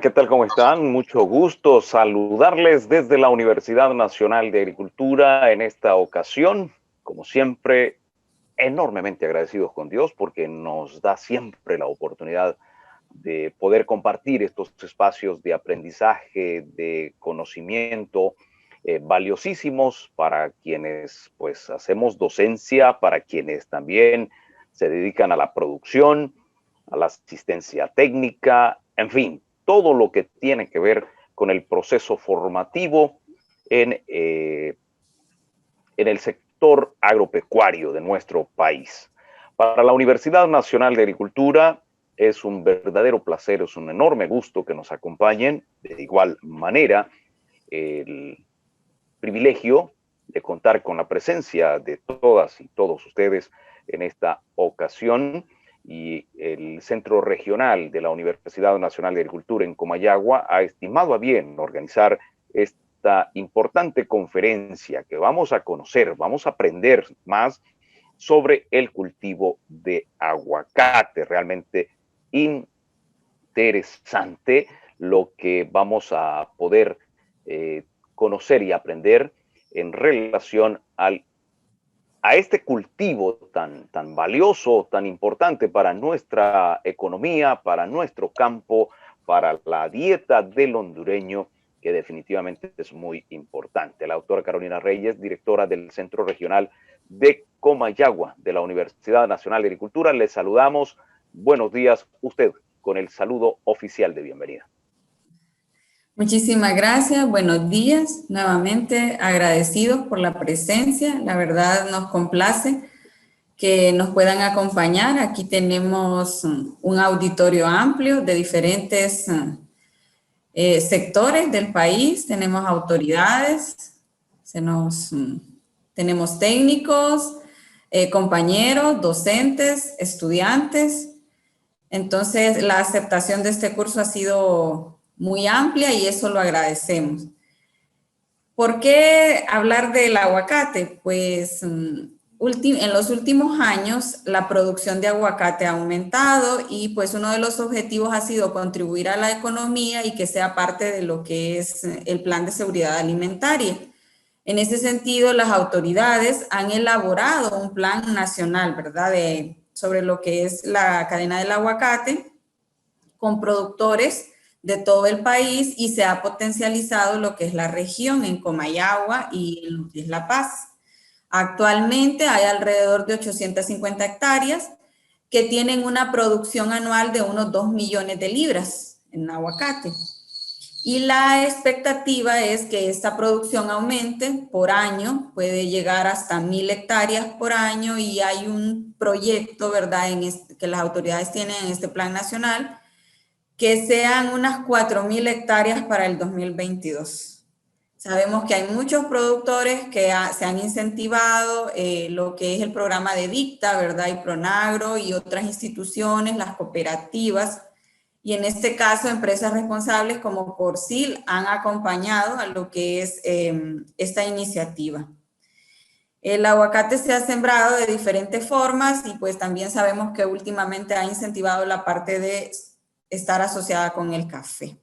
¿Qué tal? ¿Cómo están? Mucho gusto saludarles desde la Universidad Nacional de Agricultura en esta ocasión. Como siempre, enormemente agradecidos con Dios porque nos da siempre la oportunidad de poder compartir estos espacios de aprendizaje, de conocimiento, valiosísimos para quienes pues hacemos docencia, para quienes también se dedican a la producción, a la asistencia técnica, en fin, todo lo que tiene que ver con el proceso formativo en el sector agropecuario de nuestro país. Para la Universidad Nacional de Agricultura es un verdadero placer, es un enorme gusto que nos acompañen. De igual manera, el privilegio de contar con la presencia de todas y todos ustedes en esta ocasión, y el Centro Regional de la Universidad Nacional de Agricultura en Comayagua ha estimado a bien organizar esta importante conferencia que vamos a conocer, vamos a aprender más sobre el cultivo de aguacate. Realmente interesante lo que vamos a poder conocer y aprender en relación a este cultivo tan valioso, tan importante para nuestra economía, para nuestro campo, para la dieta del hondureño, que definitivamente es muy importante. La doctora Carolina Reyes, directora del Centro Regional de Comayagua de la Universidad Nacional de Agricultura, les saludamos. Buenos días, usted, con el saludo oficial de bienvenida. Muchísimas gracias, buenos días, nuevamente agradecidos por la presencia, la verdad nos complace que nos puedan acompañar. Aquí tenemos un auditorio amplio de diferentes sectores del país, tenemos autoridades, tenemos técnicos, compañeros, docentes, estudiantes. Entonces, la aceptación de este curso ha sido muy amplia y eso lo agradecemos. ¿Por qué hablar del aguacate? Pues en los últimos años la producción de aguacate ha aumentado y pues uno de los objetivos ha sido contribuir a la economía y que sea parte de lo que es el plan de seguridad alimentaria. En ese sentido, las autoridades han elaborado un plan nacional, ¿verdad?, sobre lo que es la cadena del aguacate con productores de todo el país y se ha potencializado lo que es la región en Comayagua y en lo que es La Paz. Actualmente hay alrededor de 850 hectáreas que tienen una producción anual de unos 2 millones de libras en aguacate. Y la expectativa es que esta producción aumente por año, puede llegar hasta 1,000 hectáreas por año y hay un proyecto, ¿verdad?, que las autoridades tienen en este plan nacional, que sean unas 4,000 hectáreas para el 2022. Sabemos que hay muchos productores que se han incentivado lo que es el programa de Dicta, ¿verdad?, y Pronagro y otras instituciones, las cooperativas, y en este caso empresas responsables como Corsil han acompañado a lo que es esta iniciativa. El aguacate se ha sembrado de diferentes formas y pues también sabemos que últimamente ha incentivado la parte de estar asociada con el café.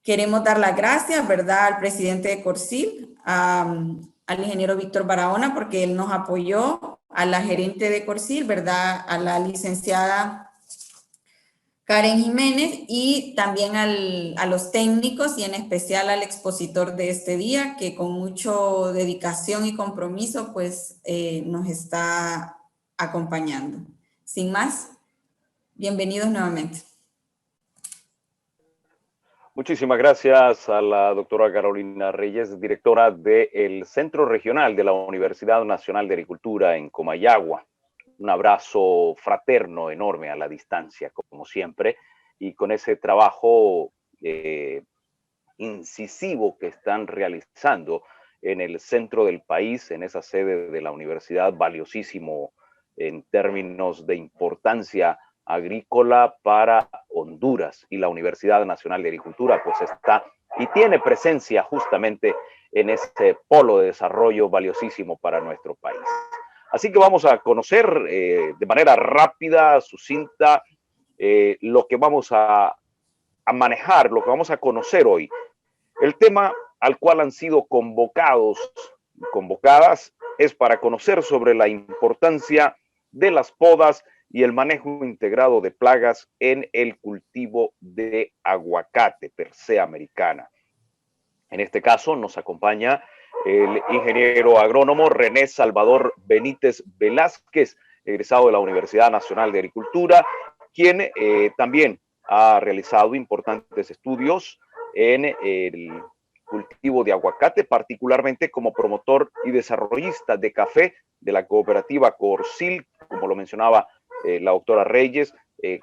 Queremos dar las gracias, ¿verdad?, al presidente de Corsil, al ingeniero Víctor Barahona, porque él nos apoyó, a la gerente de Corsil, ¿verdad?, a la licenciada Karen Jiménez, y también a los técnicos y en especial al expositor de este día, que con mucha dedicación y compromiso pues nos está acompañando. Sin más, bienvenidos nuevamente. Muchísimas gracias a la doctora Carolina Reyes, directora del Centro Regional de la Universidad Nacional de Agricultura en Comayagua. Un abrazo fraterno enorme a la distancia, como siempre, y con ese trabajo incisivo que están realizando en el centro del país, en esa sede de la universidad, valiosísimo en términos de importancia agrícola para Honduras, y la Universidad Nacional de Agricultura pues está y tiene presencia justamente en este polo de desarrollo valiosísimo para nuestro país. Así que vamos a conocer de manera rápida, sucinta, lo que vamos a a manejar, lo que vamos a conocer hoy. El tema al cual han sido convocados y convocadas es para conocer sobre la importancia de las podas y el manejo integrado de plagas en el cultivo de aguacate per se americana. En este caso nos acompaña el ingeniero agrónomo René Salvador Benítez Velázquez, egresado de la Universidad Nacional de Agricultura, quien también ha realizado importantes estudios en el cultivo de aguacate, particularmente como promotor y desarrollista de café de la cooperativa Corcil, como lo mencionaba la doctora Reyes,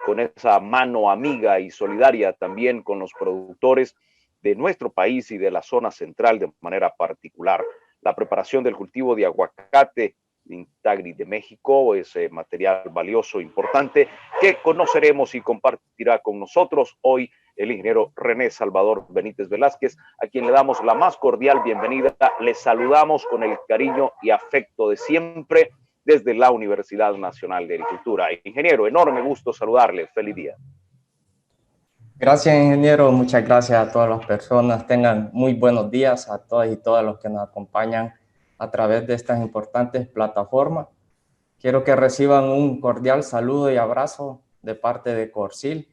con esa mano amiga y solidaria también con los productores de nuestro país y de la zona central de manera particular. La preparación del cultivo de aguacate Intagri de México es material valioso, importante, que conoceremos y compartirá con nosotros hoy el ingeniero René Salvador Benítez Velázquez, a quien le damos la más cordial bienvenida. Les saludamos con el cariño y afecto de siempre desde la Universidad Nacional de Agricultura. Ingeniero, enorme gusto saludarle. Feliz día. Gracias, ingeniero. Muchas gracias a todas las personas. Tengan muy buenos días a todas y todos los que nos acompañan a través de estas importantes plataformas. Quiero que reciban un cordial saludo y abrazo de parte de Corcil.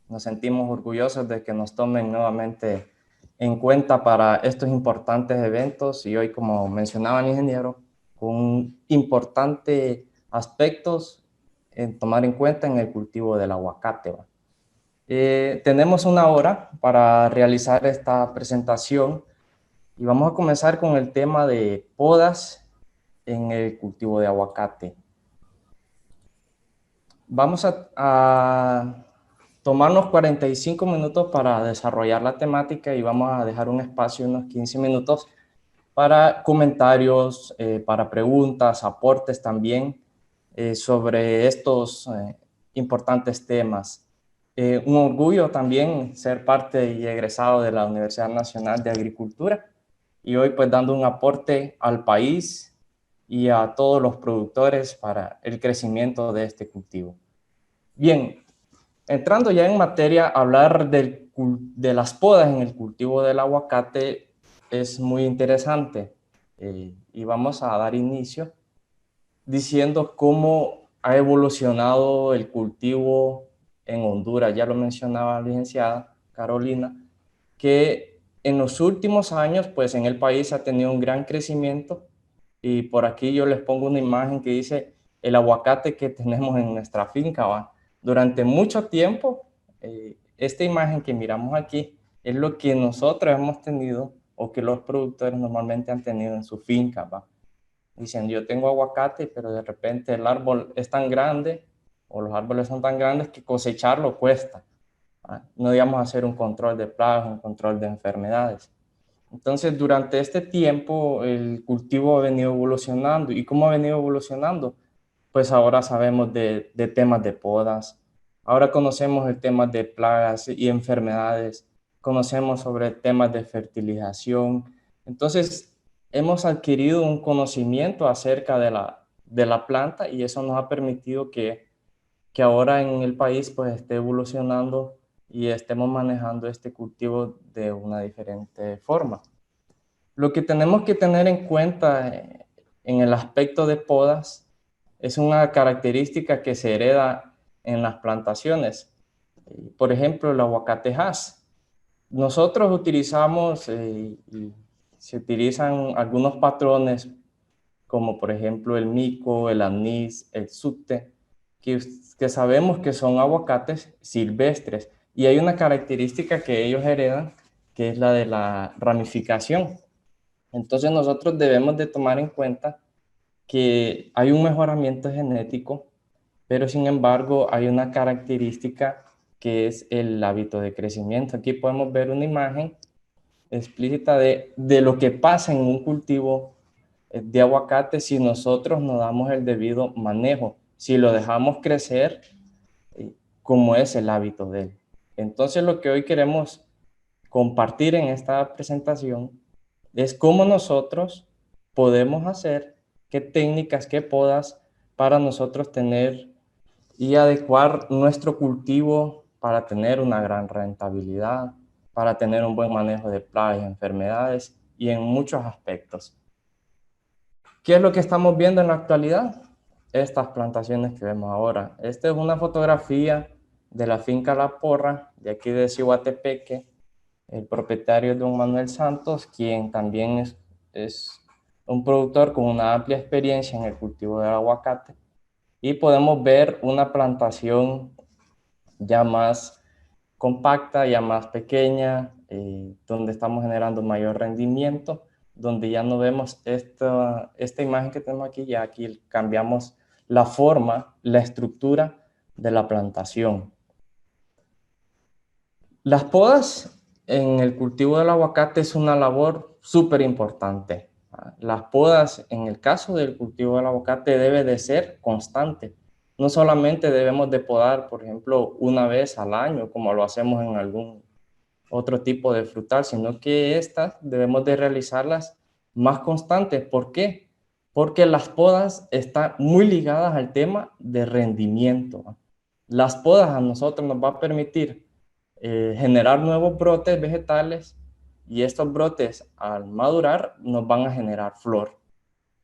Nos sentimos orgullosos de que nos tomen nuevamente en cuenta para estos importantes eventos y hoy, como mencionaba el ingeniero, con importantes aspectos en tomar en cuenta en el cultivo del aguacate. Tenemos una hora para realizar esta presentación y vamos a comenzar con el tema de podas en el cultivo de aguacate. Vamos a tomarnos 45 minutos para desarrollar la temática y vamos a dejar un espacio, unos 15 minutos, para comentarios, para preguntas, aportes también sobre estos importantes temas. Un orgullo también ser parte y egresado de la Universidad Nacional de Agricultura y hoy pues dando un aporte al país y a todos los productores para el crecimiento de este cultivo. Bien, entrando ya en materia, hablar de las podas en el cultivo del aguacate es muy interesante y vamos a dar inicio diciendo cómo ha evolucionado el cultivo en Honduras. Ya lo mencionaba la licenciada Carolina, que en los últimos años, pues en el país ha tenido un gran crecimiento y por aquí yo les pongo una imagen que dice el aguacate que tenemos en nuestra finca, ¿va? Durante mucho tiempo, esta imagen que miramos aquí es lo que nosotros hemos tenido o que los productores normalmente han tenido en su finca, ¿va? Dicen, yo tengo aguacate, pero de repente el árbol es tan grande o los árboles son tan grandes que cosecharlo cuesta. No digamos hacer un control de plagas, un control de enfermedades. Entonces, durante este tiempo, el cultivo ha venido evolucionando. ¿Y cómo ha venido evolucionando? Pues ahora sabemos de temas de podas, ahora conocemos el tema de plagas y enfermedades, conocemos sobre temas de fertilización. Entonces, hemos adquirido un conocimiento acerca de la planta y eso nos ha permitido que ahora en el país pues esté evolucionando y estemos manejando este cultivo de una diferente forma. Lo que tenemos que tener en cuenta en el aspecto de podas es una característica que se hereda en las plantaciones. Por ejemplo, el aguacate Hass. Nosotros utilizamos y se utilizan algunos patrones como por ejemplo el mico, el anís, el subte, que sabemos que son aguacates silvestres y hay una característica que ellos heredan que es la de la ramificación. Entonces nosotros debemos de tomar en cuenta que hay un mejoramiento genético, pero sin embargo hay una característica que es el hábito de crecimiento. Aquí podemos ver una imagen explícita de lo que pasa en un cultivo de aguacate si nosotros no damos el debido manejo, si lo dejamos crecer como es el hábito de él. Entonces lo que hoy queremos compartir en esta presentación es cómo nosotros podemos hacer, qué técnicas, qué podas para nosotros tener y adecuar nuestro cultivo para tener una gran rentabilidad, para tener un buen manejo de plagas y enfermedades y en muchos aspectos. ¿Qué es lo que estamos viendo en la actualidad? Estas plantaciones que vemos ahora. Esta es una fotografía de la finca La Porra, de aquí de Ciguatepeque. El propietario es don Manuel Santos, quien también es un productor con una amplia experiencia en el cultivo del aguacate. Y podemos ver una plantación ya más compacta, ya más pequeña, donde estamos generando mayor rendimiento, donde ya no vemos esta imagen que tenemos aquí, ya aquí cambiamos la forma, la estructura de la plantación. Las podas en el cultivo del aguacate es una labor súper importante. Las podas en el caso del cultivo del aguacate debe de ser constante. No solamente debemos de podar, por ejemplo, una vez al año, como lo hacemos en algún otro tipo de frutal, sino que estas debemos de realizarlas más constantes. ¿Por qué? Porque las podas están muy ligadas al tema de rendimiento. Las podas a nosotros nos va a permitir generar nuevos brotes vegetales y estos brotes al madurar nos van a generar flor.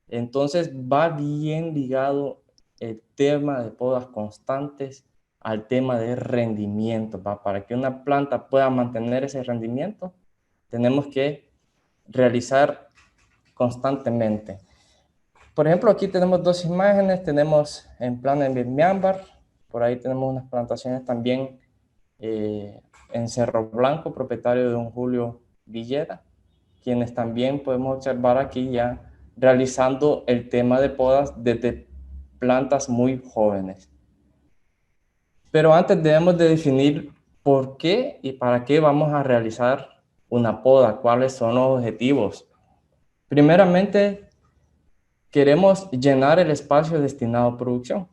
Entonces va bien ligado el tema de podas constantes al tema de rendimiento. Para que una planta pueda mantener ese rendimiento, tenemos que realizar constantemente. Por ejemplo, aquí tenemos dos imágenes. Tenemos en plan en Birmiámbar, por ahí tenemos unas plantaciones también en Cerro Blanco, propietario de don Julio Villeda, quienes también podemos observar aquí ya realizando el tema de podas desde plantas muy jóvenes. Pero antes debemos de definir por qué y para qué vamos a realizar una poda, cuáles son los objetivos. Primeramente, queremos llenar el espacio destinado a producción.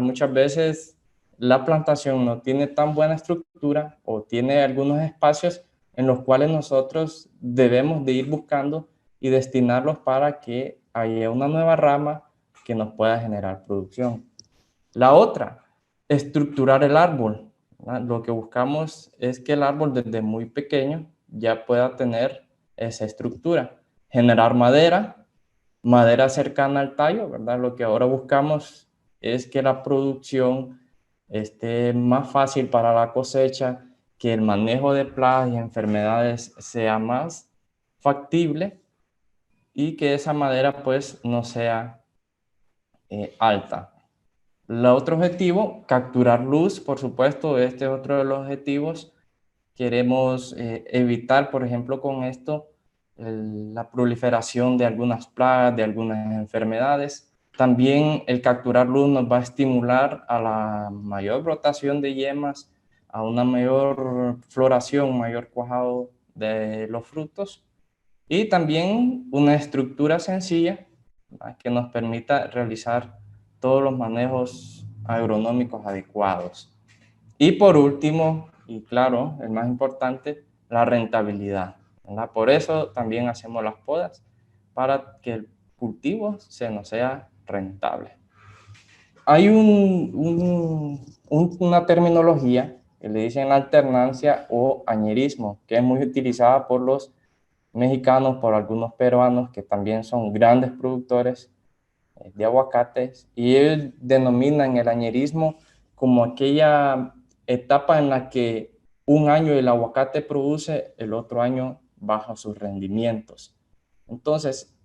Muchas veces la plantación no tiene tan buena estructura o tiene algunos espacios en los cuales nosotros debemos de ir buscando y destinarlos para que haya una nueva rama que nos pueda generar producción. La otra, estructurar el árbol. Lo que buscamos es que el árbol desde muy pequeño ya pueda tener esa estructura, generar madera cercana al tallo, ¿verdad? Lo que ahora buscamos es que la producción esté más fácil para la cosecha, que el manejo de plagas y enfermedades sea más factible y que esa madera pues no sea alta. El otro objetivo, capturar luz, por supuesto, este es otro de los objetivos. Queremos evitar, por ejemplo, con esto, la proliferación de algunas plagas, de algunas enfermedades. También el capturar luz nos va a estimular a la mayor brotación de yemas, a una mayor floración, mayor cuajado de los frutos. Y también una estructura sencilla, ¿verdad?, que nos permita realizar todos los manejos agronómicos adecuados. Y por último, y claro, el más importante, la rentabilidad, ¿verdad? Por eso también hacemos las podas, para que el cultivo se nos sea rentable. Hay una terminología que le dicen alternancia o añerismo, que es muy utilizada por los mexicanos, por algunos peruanos que también son grandes productores de aguacates, y ellos denominan el añerismo como aquella etapa en la que un año el aguacate produce, el otro año baja sus rendimientos. Entonces,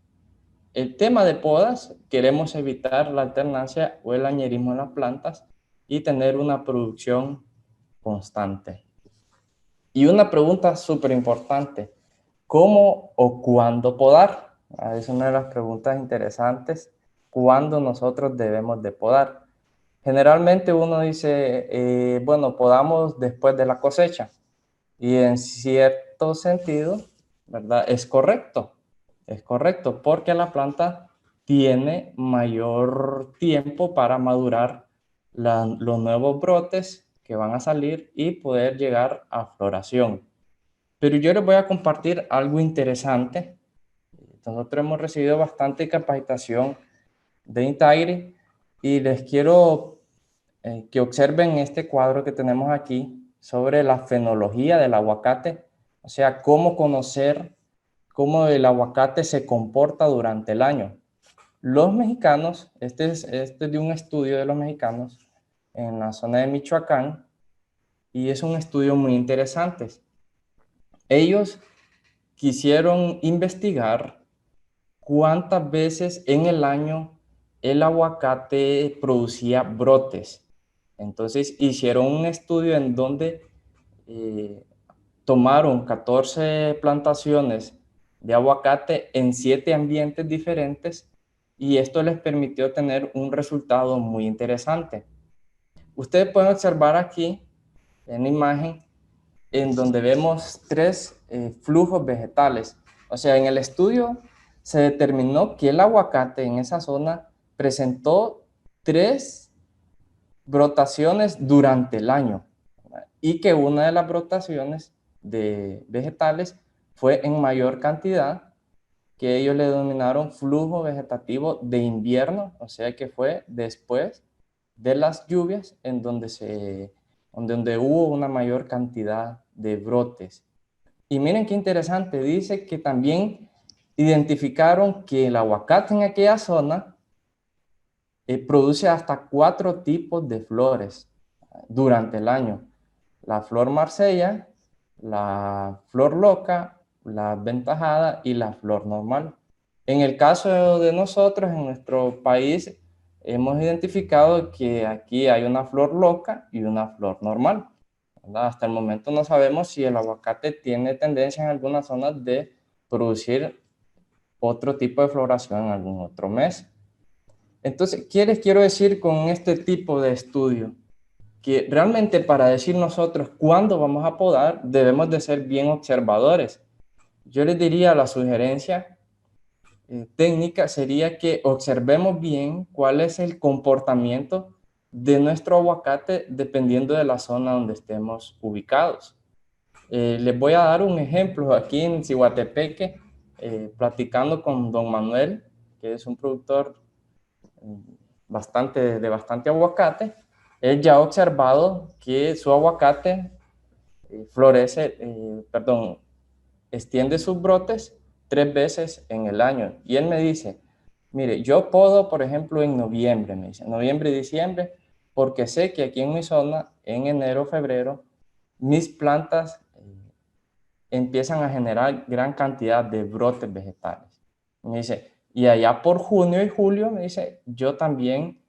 el tema de podas, queremos evitar la alternancia o el añerismo en las plantas y tener una producción constante. Y una pregunta súper importante, ¿cómo o cuándo podar? Es una de las preguntas interesantes. ¿Cuándo nosotros debemos de podar? Generalmente uno dice, bueno, podamos después de la cosecha. Y en cierto sentido, ¿verdad? Es correcto porque la planta tiene mayor tiempo para madurar los nuevos brotes que van a salir y poder llegar a floración. Pero yo les voy a compartir algo interesante. Nosotros hemos recibido bastante capacitación de Intagri y les quiero que observen este cuadro que tenemos aquí. sobre la fenología del aguacate, o sea, cómo conocer cómo el aguacate se comporta durante el año. Los mexicanos, este es de un estudio de los mexicanos en la zona de Michoacán, y es un estudio muy interesante. Ellos quisieron investigar cuántas veces en el año el aguacate producía brotes. Entonces hicieron un estudio en donde tomaron 14 plantaciones de aguacate en 7 ambientes diferentes, y esto les permitió tener un resultado muy interesante. Ustedes pueden observar aquí en la imagen en donde vemos 3 flujos vegetales. O sea, en el estudio se determinó que el aguacate en esa zona presentó 3 brotaciones durante el año, y que una de las brotaciones de vegetales fue en mayor cantidad, que ellos le denominaron flujo vegetativo de invierno, o sea que fue después de las lluvias en donde hubo una mayor cantidad de brotes. Y miren qué interesante, dice que también identificaron que el aguacate en aquella zona produce hasta 4 tipos de flores durante el año: la flor Marsella, la flor loca, la ventajada y la flor normal. En el caso de nosotros, en nuestro país, hemos identificado que aquí hay una flor loca y una flor normal, ¿verdad? Hasta el momento no sabemos si el aguacate tiene tendencia en algunas zonas de producir otro tipo de floración en algún otro mes. Entonces, ¿qué les quiero decir con este tipo de estudio? Que realmente para decir nosotros cuándo vamos a podar, debemos de ser bien observadores. Yo les diría, la sugerencia técnica sería que observemos bien cuál es el comportamiento de nuestro aguacate dependiendo de la zona donde estemos ubicados. Les voy a dar un ejemplo aquí en Ciguatepeque, platicando con don Manuel, que es un productor de bastante aguacate. Él ya ha observado que su aguacate extiende sus brotes 3 veces en el año. Y él me dice, mire, yo podo, por ejemplo, en noviembre, me dice, noviembre y diciembre, porque sé que aquí en mi zona, en enero, febrero, mis plantas empiezan a generar gran cantidad de brotes vegetales. Me dice, y allá por junio y julio, me dice, yo también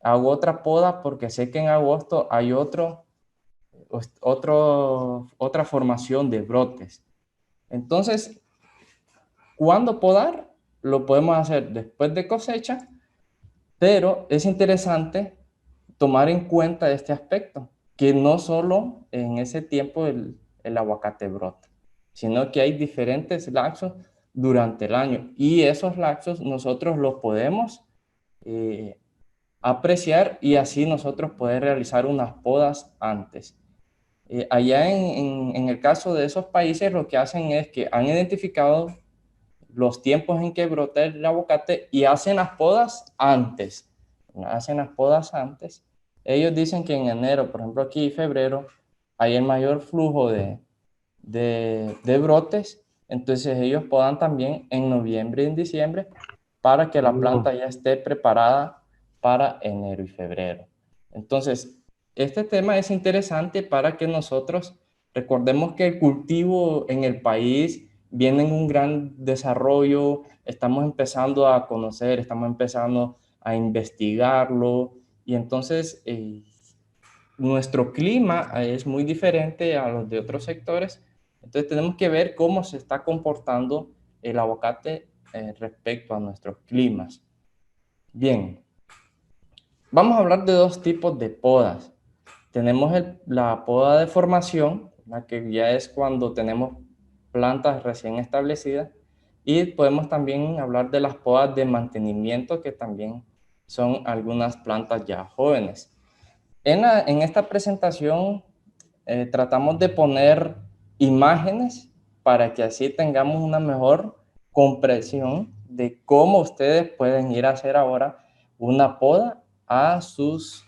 hago otra poda porque sé que en agosto hay otra formación de brotes. Entonces, ¿cuándo podar? Lo podemos hacer después de cosecha, pero es interesante tomar en cuenta este aspecto, que no solo en ese tiempo el aguacate brota, sino que hay diferentes lapsos durante el año, y esos lapsos nosotros los podemos apreciar, y así nosotros poder realizar unas podas antes. Allá en el caso de esos países, lo que hacen es que han identificado los tiempos en que brota el aguacate y hacen las podas antes. Hacen las podas antes. Ellos dicen que en enero, por ejemplo aquí en febrero, hay el mayor flujo de brotes, entonces ellos podan también en noviembre y en diciembre para que la planta ya esté preparada para enero y febrero. Entonces, este tema es interesante para que nosotros recordemos que el cultivo en el país viene en un gran desarrollo, estamos empezando a conocer, estamos empezando a investigarlo, y entonces nuestro clima es muy diferente a los de otros sectores. Entonces tenemos que ver cómo se está comportando el aguacate respecto a nuestros climas. Bien, vamos a hablar de 2 tipos de podas. Tenemos la poda de formación, la que ya es cuando tenemos plantas recién establecidas, y podemos también hablar de las podas de mantenimiento, que también son algunas plantas ya jóvenes. En esta presentación tratamos de poner imágenes para que así tengamos una mejor comprensión de cómo ustedes pueden ir a hacer ahora una poda a sus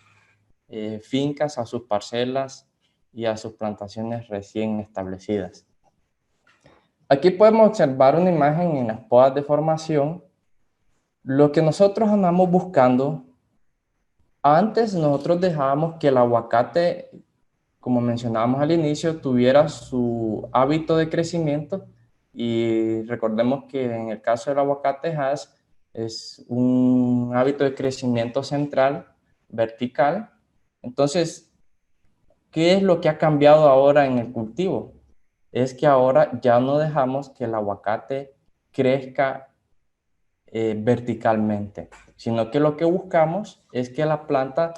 fincas, a sus parcelas y a sus plantaciones recién establecidas. Aquí podemos observar una imagen en las podas de formación. Lo que nosotros andamos buscando, antes nosotros dejábamos que el aguacate, como mencionábamos al inicio, tuviera su hábito de crecimiento, y recordemos que en el caso del aguacate Hass es un hábito de crecimiento central, vertical. Entonces, ¿qué es lo que ha cambiado ahora en el cultivo? Es que ahora ya no dejamos que el aguacate crezca verticalmente, sino que lo que buscamos es que la planta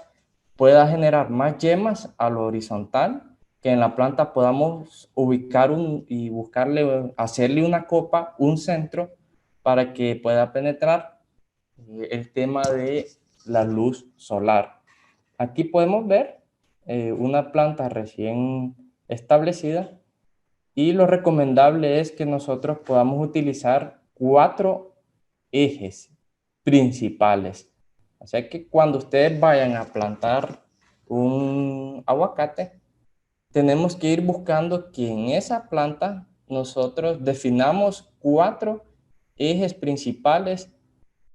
pueda generar más yemas a lo horizontal, que en la planta podamos ubicar y buscarle, hacerle una copa, un centro, para que pueda penetrar el tema de la luz solar. Aquí podemos ver una planta recién establecida, y lo recomendable es que nosotros podamos utilizar 4 ejes principales. O sea que cuando ustedes vayan a plantar un aguacate, tenemos que ir buscando que en esa planta nosotros definamos 4 ejes principales,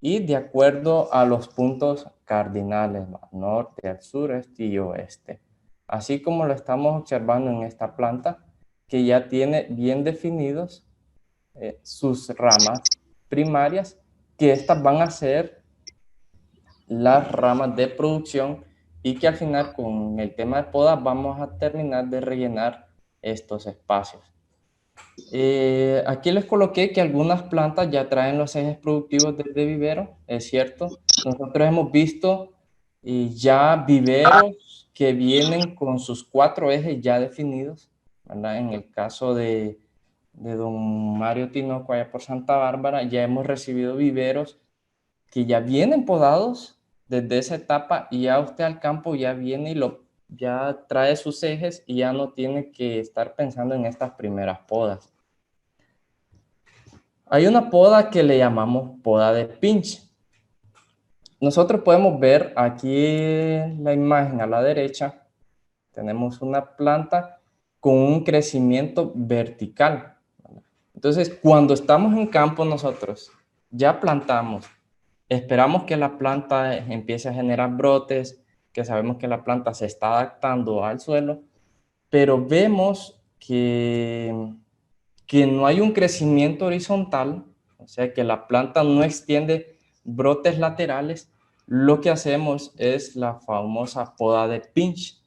y de acuerdo a los puntos cardinales, norte, al sur, este y oeste. Así como lo estamos observando en esta planta, que ya tiene bien definidos sus ramas primarias, que estas van a ser las ramas de producción, y que al final con el tema de podas vamos a terminar de rellenar estos espacios. Aquí les coloqué que algunas plantas ya traen los ejes productivos desde vivero, es cierto. Nosotros hemos visto ya viveros que vienen con sus 4 ejes ya definidos, ¿verdad? En el caso de don Mario Tinoco allá por Santa Bárbara, ya hemos recibido viveros que ya vienen podados desde esa etapa, y ya usted al campo ya viene y ya trae sus ejes, y ya no tiene que estar pensando en estas primeras podas. Hay una poda que le llamamos poda de pinch. Nosotros podemos ver aquí en la imagen a la derecha, tenemos una planta con un crecimiento vertical. Entonces, cuando estamos en campo nosotros ya plantamos, esperamos que la planta empiece a generar brotes, que sabemos que la planta se está adaptando al suelo, pero vemos que no hay un crecimiento horizontal, o sea que la planta no extiende brotes laterales. Lo que hacemos es la famosa poda de pinch,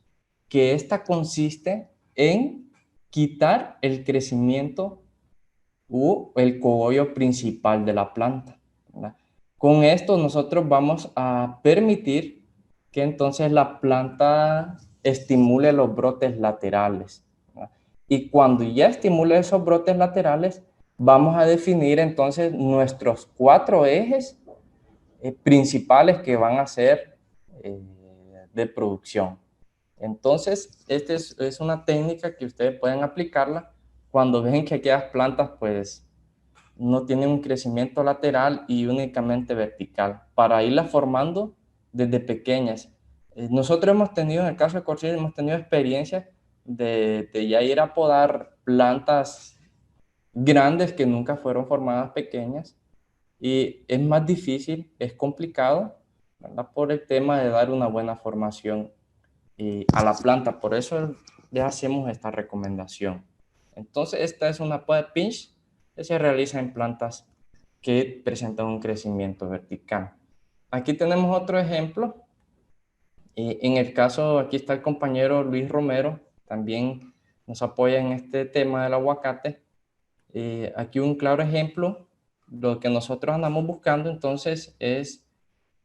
que esta consiste en quitar el crecimiento o el cogollo principal de la planta, ¿verdad? Con esto nosotros vamos a permitir que entonces la planta estimule los brotes laterales, ¿verdad? Y cuando ya estimule esos brotes laterales, vamos a definir entonces nuestros 4 ejes principales que van a ser de producción. Entonces, esta es una técnica que ustedes pueden aplicarla cuando ven que aquellas plantas pues no tienen un crecimiento lateral y únicamente vertical, para irlas formando desde pequeñas. Nosotros hemos tenido, en el caso de Corcel, hemos tenido experiencias de ya ir a podar plantas grandes que nunca fueron formadas pequeñas, y es más difícil, es complicado, ¿verdad? Por el tema de dar una buena formación a la planta. Por eso le hacemos esta recomendación. Entonces, esta es una poda de pinch que se realiza en plantas que presentan un crecimiento vertical. Aquí tenemos otro ejemplo. En el caso, aquí está el compañero Luis Romero, también nos apoya en este tema del aguacate. Aquí un claro ejemplo. Lo que nosotros andamos buscando entonces es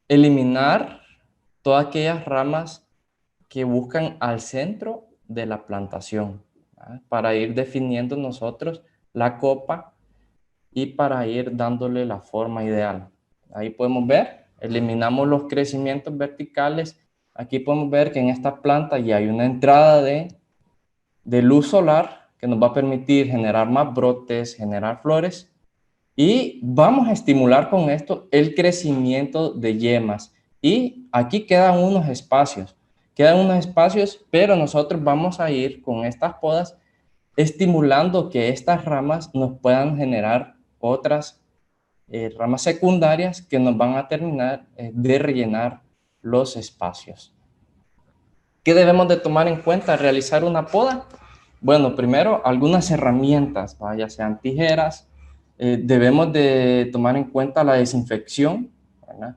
eliminar todas aquellas ramas que buscan al centro de la plantación, ¿verdad? Para ir definiendo nosotros la copa y para ir dándole la forma ideal. Ahí podemos ver, eliminamos los crecimientos verticales. Aquí podemos ver que en esta planta ya hay una entrada de luz solar que nos va a permitir generar más brotes, generar flores, y vamos a estimular con esto el crecimiento de yemas. Y aquí quedan unos espacios quedan unos espacios, pero nosotros vamos a ir con estas podas estimulando que estas ramas nos puedan generar otras ramas secundarias que nos van a terminar de rellenar los espacios. ¿Qué debemos de tomar en cuenta al realizar una poda? Bueno, primero, algunas herramientas, ya sean tijeras. Debemos de tomar en cuenta la desinfección, ¿verdad?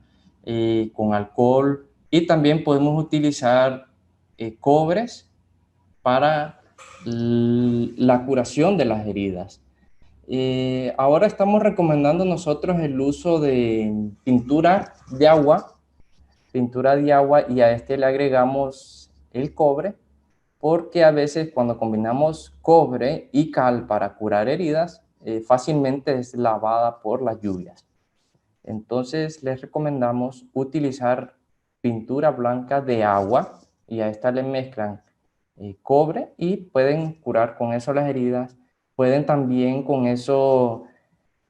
Con alcohol, y también podemos utilizar cobres para la curación de las heridas. Ahora estamos recomendando nosotros el uso de pintura de agua, y a este le agregamos el cobre, porque a veces cuando combinamos cobre y cal para curar heridas, fácilmente es lavada por las lluvias. Entonces les recomendamos utilizar pintura blanca de agua, y a esta le mezclan cobre y pueden curar con eso las heridas. Pueden también con eso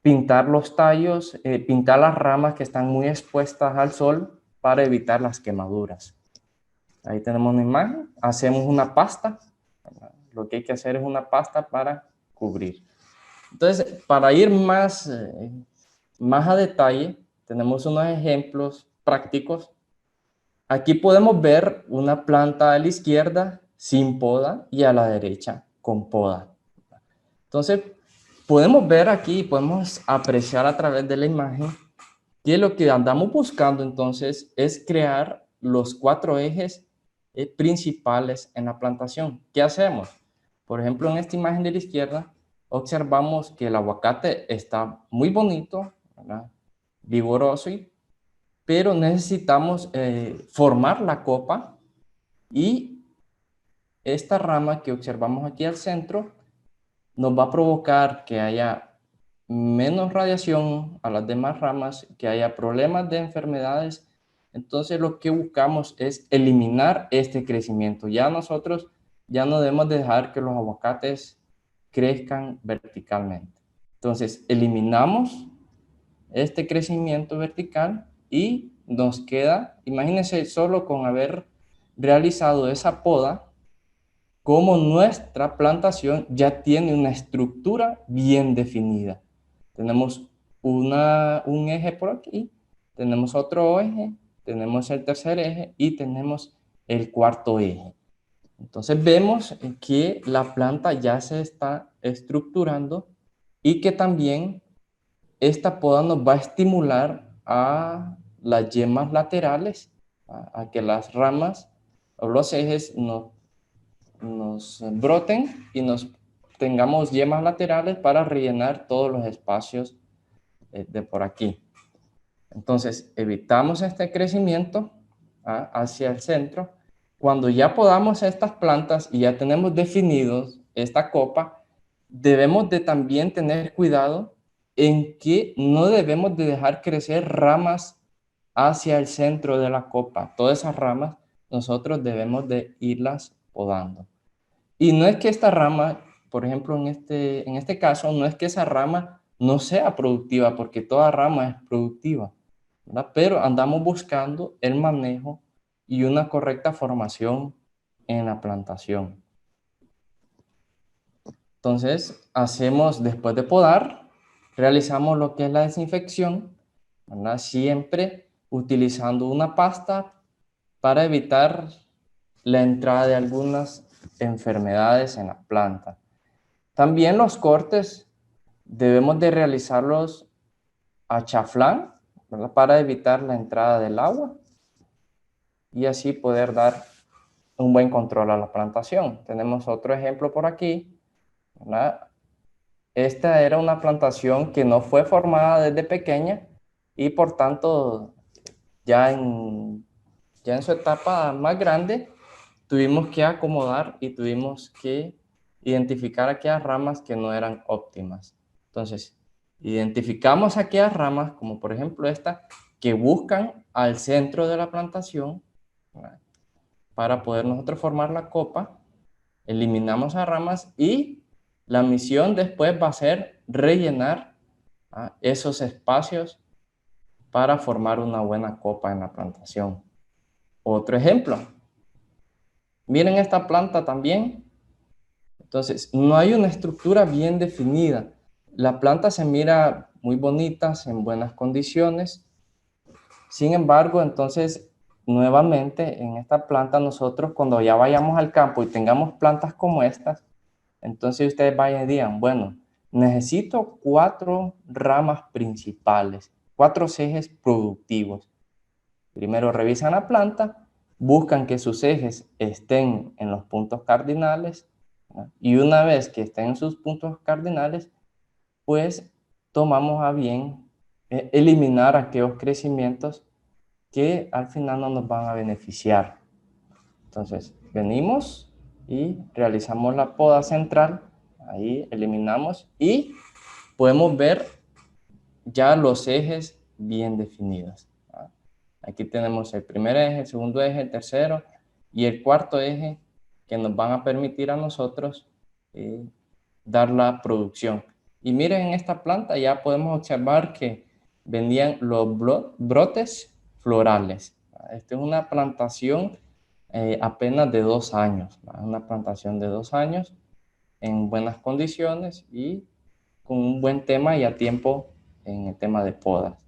pintar los tallos, pintar las ramas que están muy expuestas al sol para evitar las quemaduras. Ahí tenemos una imagen. Hacemos una pasta. Lo que hay que hacer es una pasta para cubrir. Entonces, para ir más a detalle, tenemos unos ejemplos prácticos. Aquí podemos ver una planta a la izquierda sin poda y a la derecha con poda. Entonces, podemos ver aquí, podemos apreciar a través de la imagen que lo que andamos buscando entonces es crear los 4 ejes principales en la plantación. ¿Qué hacemos? Por ejemplo, en esta imagen de la izquierda, observamos que el aguacate está muy bonito, ¿verdad? Vigoroso, pero necesitamos formar la copa, y esta rama que observamos aquí al centro nos va a provocar que haya menos radiación a las demás ramas, que haya problemas de enfermedades. Entonces lo que buscamos es eliminar este crecimiento. Ya nosotros ya no debemos dejar que los aguacates crezcan verticalmente. Entonces eliminamos este crecimiento vertical y nos queda, imagínense solo con haber realizado esa poda, como nuestra plantación ya tiene una estructura bien definida. Tenemos un eje por aquí, tenemos otro eje, tenemos el tercer eje y tenemos el cuarto eje. Entonces vemos que la planta ya se está estructurando, y que también esta poda nos va a estimular a las yemas laterales, a que las ramas o los ejes nos broten y nos tengamos yemas laterales para rellenar todos los espacios de por aquí. Entonces, evitamos este crecimiento hacia el centro. Cuando ya podamos estas plantas y ya tenemos definidos esta copa, debemos de también tener cuidado en que no debemos de dejar crecer ramas hacia el centro de la copa. Todas esas ramas nosotros debemos de irlas podando. Y no es que esta rama, por ejemplo, en este caso, no es que esa rama no sea productiva, porque toda rama es productiva, ¿verdad? Pero andamos buscando el manejo y una correcta formación en la plantación. Entonces, después de podar, realizamos lo que es la desinfección, ¿verdad? Siempre utilizando una pasta para evitar la entrada de algunas enfermedades en la planta. También los cortes debemos de realizarlos a chaflán, ¿verdad? Para evitar la entrada del agua y así poder dar un buen control a la plantación. Tenemos otro ejemplo por aquí, ¿verdad? Esta era una plantación que no fue formada desde pequeña, y por tanto ya en su etapa más grande tuvimos que acomodar y tuvimos que identificar aquellas ramas que no eran óptimas. Entonces, identificamos aquellas ramas, como por ejemplo esta, que buscan al centro de la plantación, ¿verdad? Para poder nosotros formar la copa. Eliminamos las ramas y la misión después va a ser rellenar esos espacios para formar una buena copa en la plantación. Otro ejemplo. Miren esta planta también. Entonces, no hay una estructura bien definida. La planta se mira muy bonita, en buenas condiciones. Sin embargo, entonces, nuevamente, en esta planta nosotros, cuando ya vayamos al campo y tengamos plantas como estas, entonces ustedes vayan y digan, bueno, necesito 4 ramas principales, 4 ejes productivos. Primero revisan la planta, buscan que sus ejes estén en los puntos cardinales, ¿no? Y una vez que estén en sus puntos cardinales, pues tomamos a bien eliminar aquellos crecimientos que al final no nos van a beneficiar. Entonces, venimos y realizamos la poda central, ahí eliminamos y podemos ver ya los ejes bien definidos. Aquí tenemos el primer eje, el segundo eje, el tercero y el cuarto eje que nos van a permitir a nosotros dar la producción. Y miren en esta planta ya podemos observar que venían los brotes florales. Esta es una plantación apenas de 2 años, una plantación de 2 años en buenas condiciones y con un buen tema y a tiempo en el tema de podas.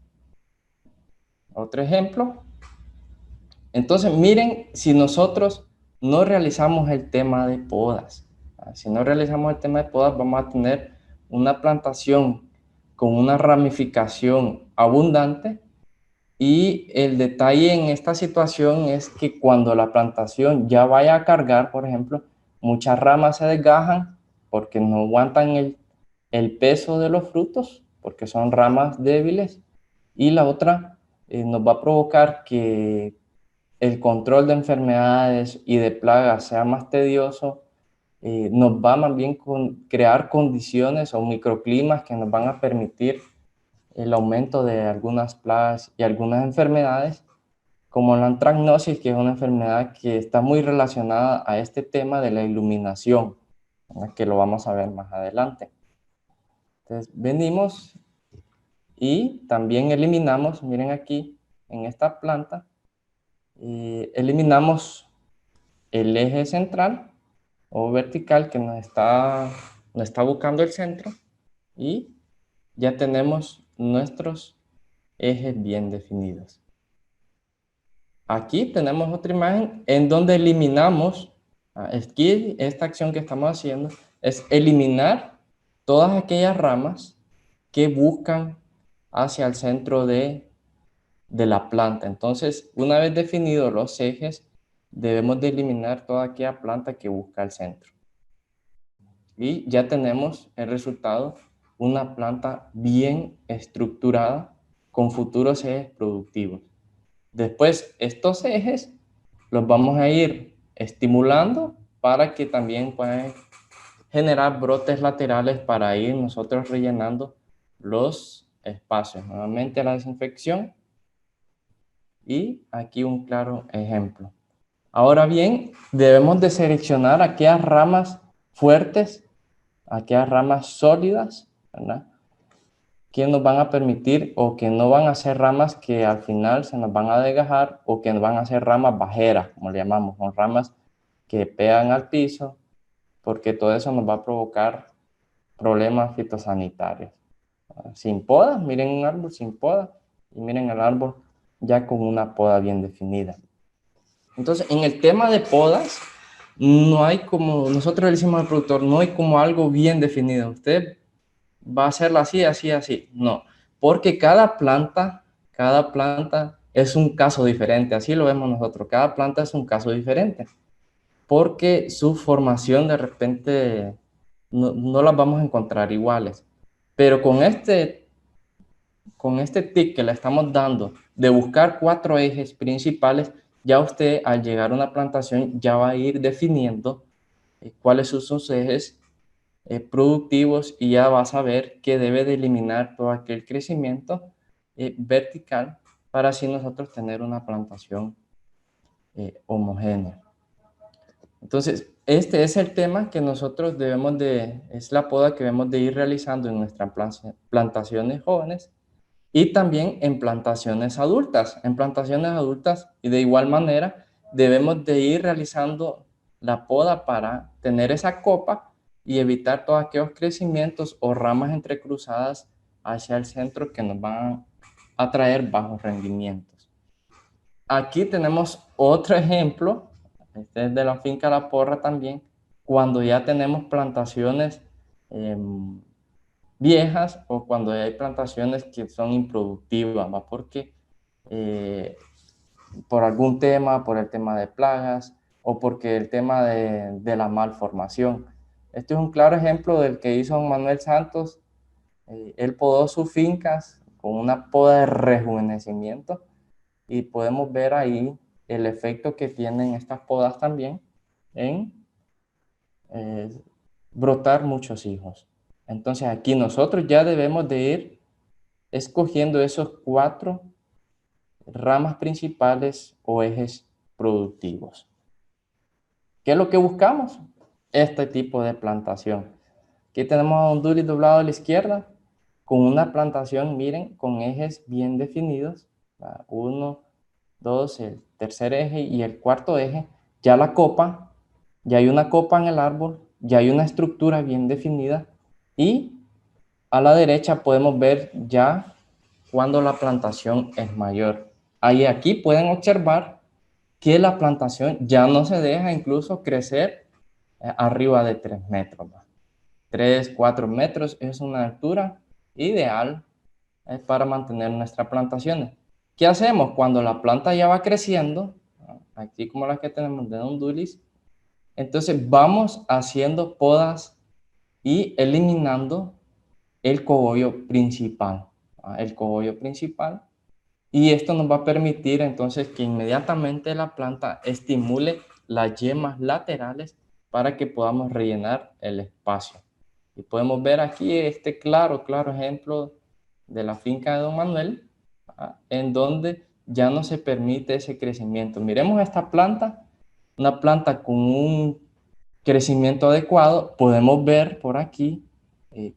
Otro ejemplo. Entonces, miren, si nosotros no realizamos el tema de podas, si no realizamos el tema de podas, vamos a tener una plantación con una ramificación abundante y el detalle en esta situación es que cuando la plantación ya vaya a cargar, por ejemplo, muchas ramas se desgajan porque no aguantan el peso de los frutos, porque son ramas débiles, y la otra nos va a provocar que el control de enfermedades y de plagas sea más tedioso, nos va más bien crear condiciones o microclimas que nos van a permitir el aumento de algunas plagas y algunas enfermedades, como la antracnosis, que es una enfermedad que está muy relacionada a este tema de la iluminación, ¿verdad? Que lo vamos a ver más adelante. Entonces, venimos y también eliminamos, miren aquí, en esta planta, eliminamos el eje central o vertical que nos está buscando el centro y ya tenemos nuestros ejes bien definidos. Aquí tenemos otra imagen en donde eliminamos, aquí esta acción que estamos haciendo es eliminar todas aquellas ramas que buscan hacia el centro de la planta. Entonces, una vez definidos los ejes, debemos de eliminar toda aquella planta que busca el centro. Y ya tenemos el resultado, una planta bien estructurada con futuros ejes productivos. Después, estos ejes los vamos a ir estimulando para que también puedan generar brotes laterales para ir nosotros rellenando los espacios. Nuevamente la desinfección. Y aquí un claro ejemplo. Ahora bien, debemos de seleccionar aquellas ramas fuertes, aquellas ramas sólidas, ¿verdad? Que nos van a permitir o que no van a ser ramas que al final se nos van a desgajar o que nos van a ser ramas bajeras, como le llamamos, son ramas que pegan al piso, porque todo eso nos va a provocar problemas fitosanitarios. Sin poda, miren un árbol sin poda y miren el árbol ya con una poda bien definida. Entonces, en el tema de podas, no hay como, nosotros le decimos al productor, no hay como algo bien definido. Usted va a hacerlo así, así, así. No, porque cada planta es un caso diferente. Así lo vemos nosotros. Cada planta es un caso diferente. Porque su formación de repente no las vamos a encontrar iguales. Pero con este tip que le estamos dando de buscar 4 ejes principales, ya usted al llegar a una plantación ya va a ir definiendo cuáles son sus ejes productivos y ya va a saber que debe de eliminar todo aquel crecimiento vertical para así nosotros tener una plantación homogénea. Entonces, este es el tema que nosotros es la poda que debemos de ir realizando en nuestras plantaciones jóvenes y también en plantaciones adultas. En plantaciones adultas y de igual manera debemos de ir realizando la poda para tener esa copa y evitar todos aquellos crecimientos o ramas entrecruzadas hacia el centro que nos van a traer bajos rendimientos. Aquí tenemos otro ejemplo, este es de la finca La Porra también, cuando ya tenemos plantaciones viejas o cuando hay plantaciones que son improductivas, ¿va? Porque por algún tema, por el tema de plagas o porque el tema de la malformación. Este es un claro ejemplo del que hizo don Manuel Santos. Él podó sus fincas con una poda de rejuvenecimiento y podemos ver ahí el efecto que tienen estas podas también en brotar muchos hijos. Entonces aquí nosotros ya debemos de ir escogiendo esos 4 ramas principales o ejes productivos. ¿Qué es lo que buscamos? Este tipo de plantación. Aquí tenemos a un duli doblado a la izquierda con una plantación, miren, con ejes bien definidos. 1, 2, el tercer eje y el cuarto eje. Ya la copa, ya hay una copa en el árbol, ya hay una estructura bien definida y a la derecha podemos ver ya cuando la plantación es mayor. Ahí aquí pueden observar que la plantación ya no se deja incluso crecer arriba de 3 metros. 3, 4 metros es una altura ideal para mantener nuestras plantaciones. ¿Qué hacemos cuando la planta ya va creciendo? Aquí como la que tenemos de Honduras. Entonces vamos haciendo podas y eliminando el cogollo principal. El cogollo principal. Y esto nos va a permitir entonces que inmediatamente la planta estimule las yemas laterales para que podamos rellenar el espacio. Y podemos ver aquí este claro ejemplo de la finca de don Manuel, en donde ya no se permite ese crecimiento. Miremos esta planta, una planta con un crecimiento adecuado. Podemos ver por aquí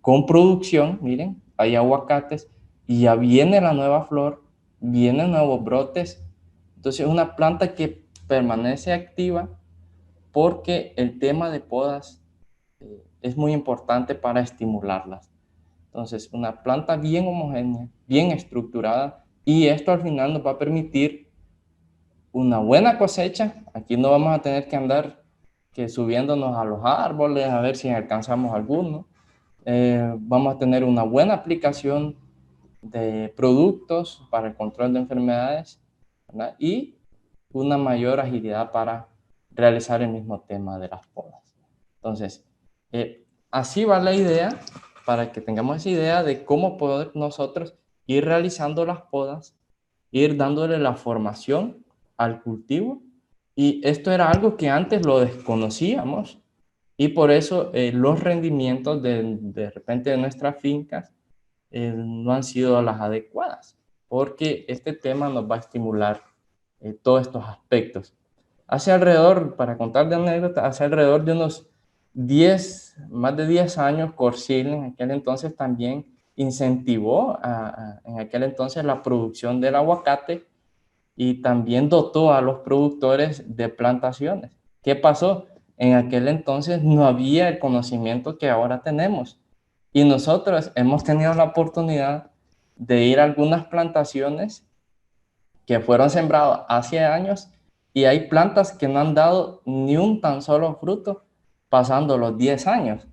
con producción, miren, hay aguacates y ya viene la nueva flor, vienen nuevos brotes. Entonces es una planta que permanece activa porque el tema de podas es muy importante para estimularlas. Entonces, una planta bien homogénea, bien estructurada, y esto al final nos va a permitir una buena cosecha. Aquí no vamos a tener que andar subiéndonos a los árboles a ver si alcanzamos alguno. Vamos a tener una buena aplicación de productos para el control de enfermedades, ¿verdad? Y una mayor agilidad para realizar el mismo tema de las podas. Entonces, así va la idea, para que tengamos esa idea de cómo poder nosotros ir realizando las podas, ir dándole la formación al cultivo. Y esto era algo que antes lo desconocíamos y por eso los rendimientos de repente de nuestras fincas no han sido las adecuadas, porque este tema nos va a estimular todos estos aspectos. Hace alrededor, para contar de anécdota, hace alrededor de unos más de 10 años, Corsil en aquel entonces también incentivó en aquel entonces la producción del aguacate y también dotó a los productores de plantaciones. ¿Qué pasó? En aquel entonces no había el conocimiento que ahora tenemos y nosotros hemos tenido la oportunidad de ir a algunas plantaciones que fueron sembradas hace años y hay plantas que no han dado ni un tan solo fruto pasando los 10 años.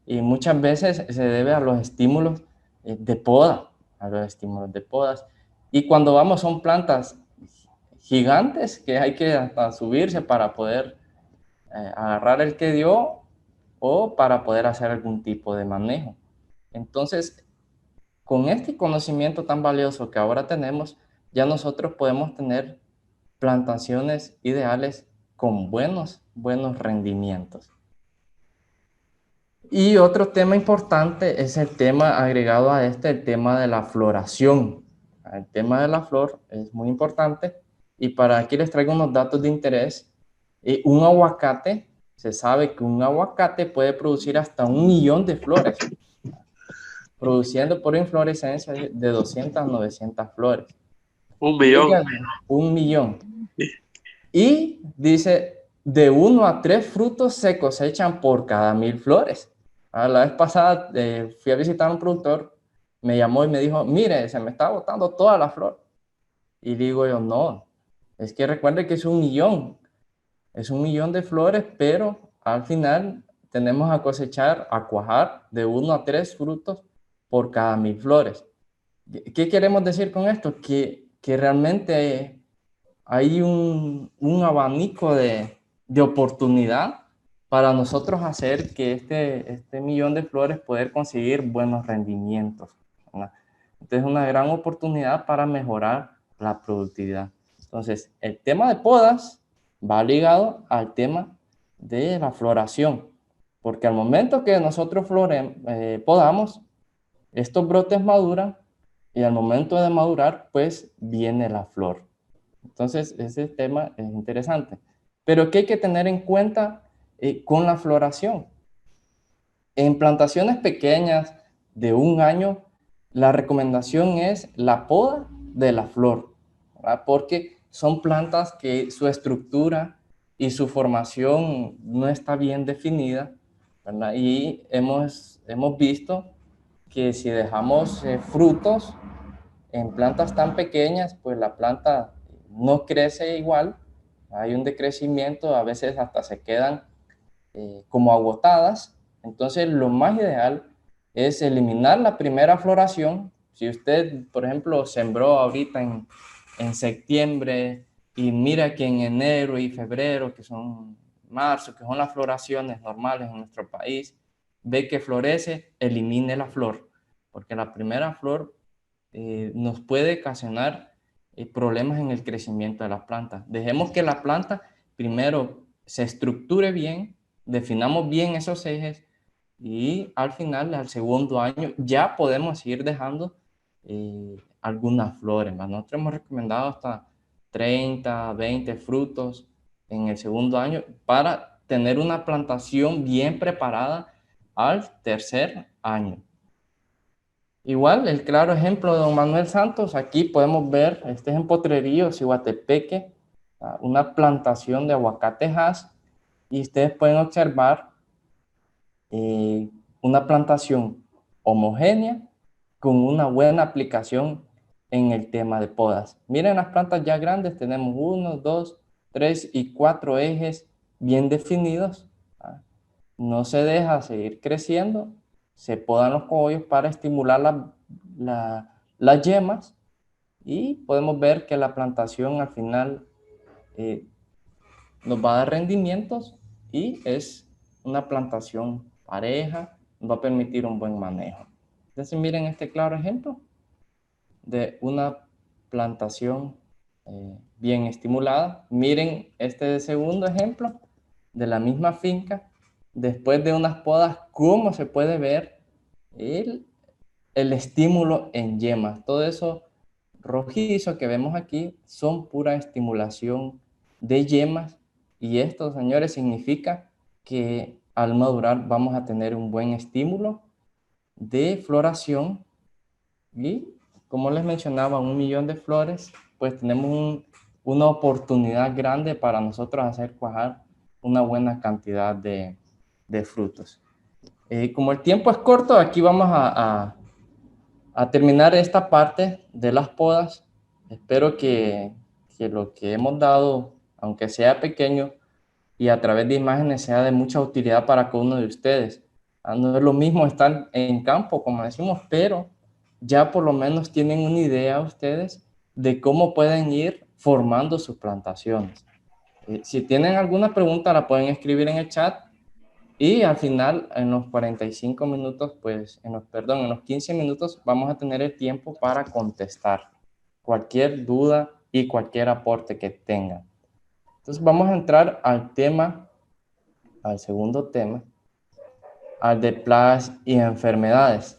Y muchas veces se debe a los estímulos de poda, a los estímulos de podas. Y cuando vamos son plantas gigantes que hay que hasta subirse para poder agarrar el que dio o para poder hacer algún tipo de manejo. Entonces, con este conocimiento tan valioso que ahora tenemos, ya nosotros podemos tener plantaciones ideales con buenos rendimientos. Y otro tema importante es el tema agregado a este, el tema de la floración. El tema de la flor es muy importante y para aquí les traigo unos datos de interés. Un aguacate, se sabe que un aguacate puede producir hasta 1 millón de flores, produciendo por inflorescencia de 200 a 900 flores. 1 millón. 1 millón. Y dice de 1 a 3 frutos se cosechan por cada 1000 flores. La vez pasada fui a visitar a un productor, me llamó y me dijo, mire, se me está botando toda la flor. Y digo yo, no, es que recuerde que es 1 millón. Es 1 millón de flores, pero al final tenemos a cosechar, a cuajar de 1 a 3 frutos por cada 1000 flores. ¿Qué queremos decir con esto? Que realmente hay un abanico de oportunidad para nosotros hacer que este millón de flores poder conseguir buenos rendimientos, ¿verdad? Entonces es una gran oportunidad para mejorar la productividad. Entonces, el tema de podas va ligado al tema de la floración, porque al momento que nosotros podamos, estos brotes maduran y al momento de madurar, pues viene la flor. Entonces, ese tema es interesante. Pero ¿qué hay que tener en cuenta con la floración? En plantaciones pequeñas de 1 año, la recomendación es la poda de la flor, ¿verdad? Porque son plantas que su estructura y su formación no está bien definida, ¿verdad? Y hemos visto que si dejamos frutos en plantas tan pequeñas, pues la planta no crece igual, hay un decrecimiento, a veces hasta se quedan como agotadas. Entonces, lo más ideal es eliminar la primera floración. Si usted, por ejemplo, sembró ahorita en septiembre y mira que en enero y febrero, que son marzo, que son las floraciones normales en nuestro país, ve que florece, elimine la flor, porque la primera flor nos puede ocasionar problemas en el crecimiento de las plantas. Dejemos que la planta primero se estructure bien, definamos bien esos ejes y al final, al segundo año, ya podemos ir dejando algunas flores. Nosotros hemos recomendado hasta 30, 20 frutos en el segundo año para tener una plantación bien preparada al tercer año. Igual, el claro ejemplo de don Manuel Santos, aquí podemos ver, este es en Potrerillo, Ciguatepeque, una plantación de aguacatejas, y ustedes pueden observar una plantación homogénea con una buena aplicación en el tema de podas. Miren las plantas ya grandes, tenemos 1, 2, 3 y 4 ejes bien definidos. No se deja seguir creciendo, se podan los cogollos para estimular las yemas y podemos ver que la plantación al final nos va a dar rendimientos y es una plantación pareja, nos va a permitir un buen manejo. Entonces miren este claro ejemplo de una plantación bien estimulada. Miren este segundo ejemplo de la misma finca, después de unas podas, cómo se puede ver el estímulo en yemas. Todo eso rojizo que vemos aquí son pura estimulación de yemas y esto, señores, significa que al madurar vamos a tener un buen estímulo de floración y, como les mencionaba, 1 millón de flores, pues tenemos una oportunidad grande para nosotros hacer cuajar una buena cantidad de frutos. Como el tiempo es corto, aquí vamos a terminar esta parte de las podas. Espero que lo que hemos dado, aunque sea pequeño y a través de imágenes, sea de mucha utilidad para cada uno de ustedes. No es lo mismo estar en campo, como decimos, pero ya por lo menos tienen una idea ustedes de cómo pueden ir formando sus plantaciones. Si tienen alguna pregunta, la pueden escribir en el chat y al final, en los 45 minutos, pues, en los 15 minutos, vamos a tener el tiempo para contestar cualquier duda y cualquier aporte que tengan. Entonces, vamos a entrar al tema, al segundo tema, al de plagas y enfermedades.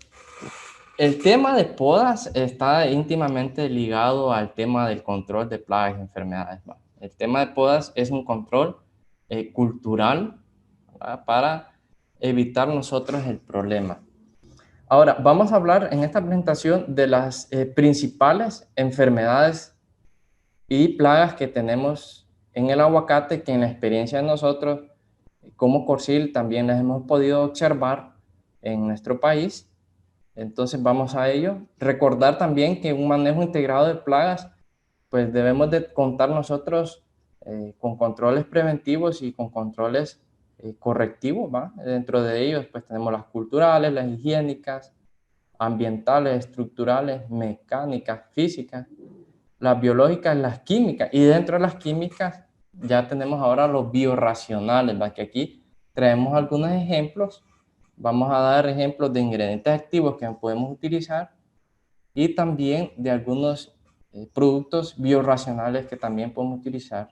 El tema de podas está íntimamente ligado al tema del control de plagas y enfermedades. El tema de podas es un control cultural, ¿verdad?, para evitar nosotros el problema. Ahora, vamos a hablar en esta presentación de las principales enfermedades y plagas que tenemos en el aguacate que en la experiencia de nosotros, como Corsil, también les hemos podido observar en nuestro país. Entonces vamos a ello. Recordar también que un manejo integrado de plagas, pues debemos de contar nosotros con controles preventivos y con controles correctivos, ¿va? Dentro de ellos pues tenemos las culturales, las higiénicas, ambientales, estructurales, mecánicas, físicas, las biológicas, las químicas. Y dentro de las químicas ya tenemos ahora los biorracionales, ¿va? Que aquí traemos algunos ejemplos. Vamos a dar ejemplos de ingredientes activos que podemos utilizar y también de algunos productos biorracionales que también podemos utilizar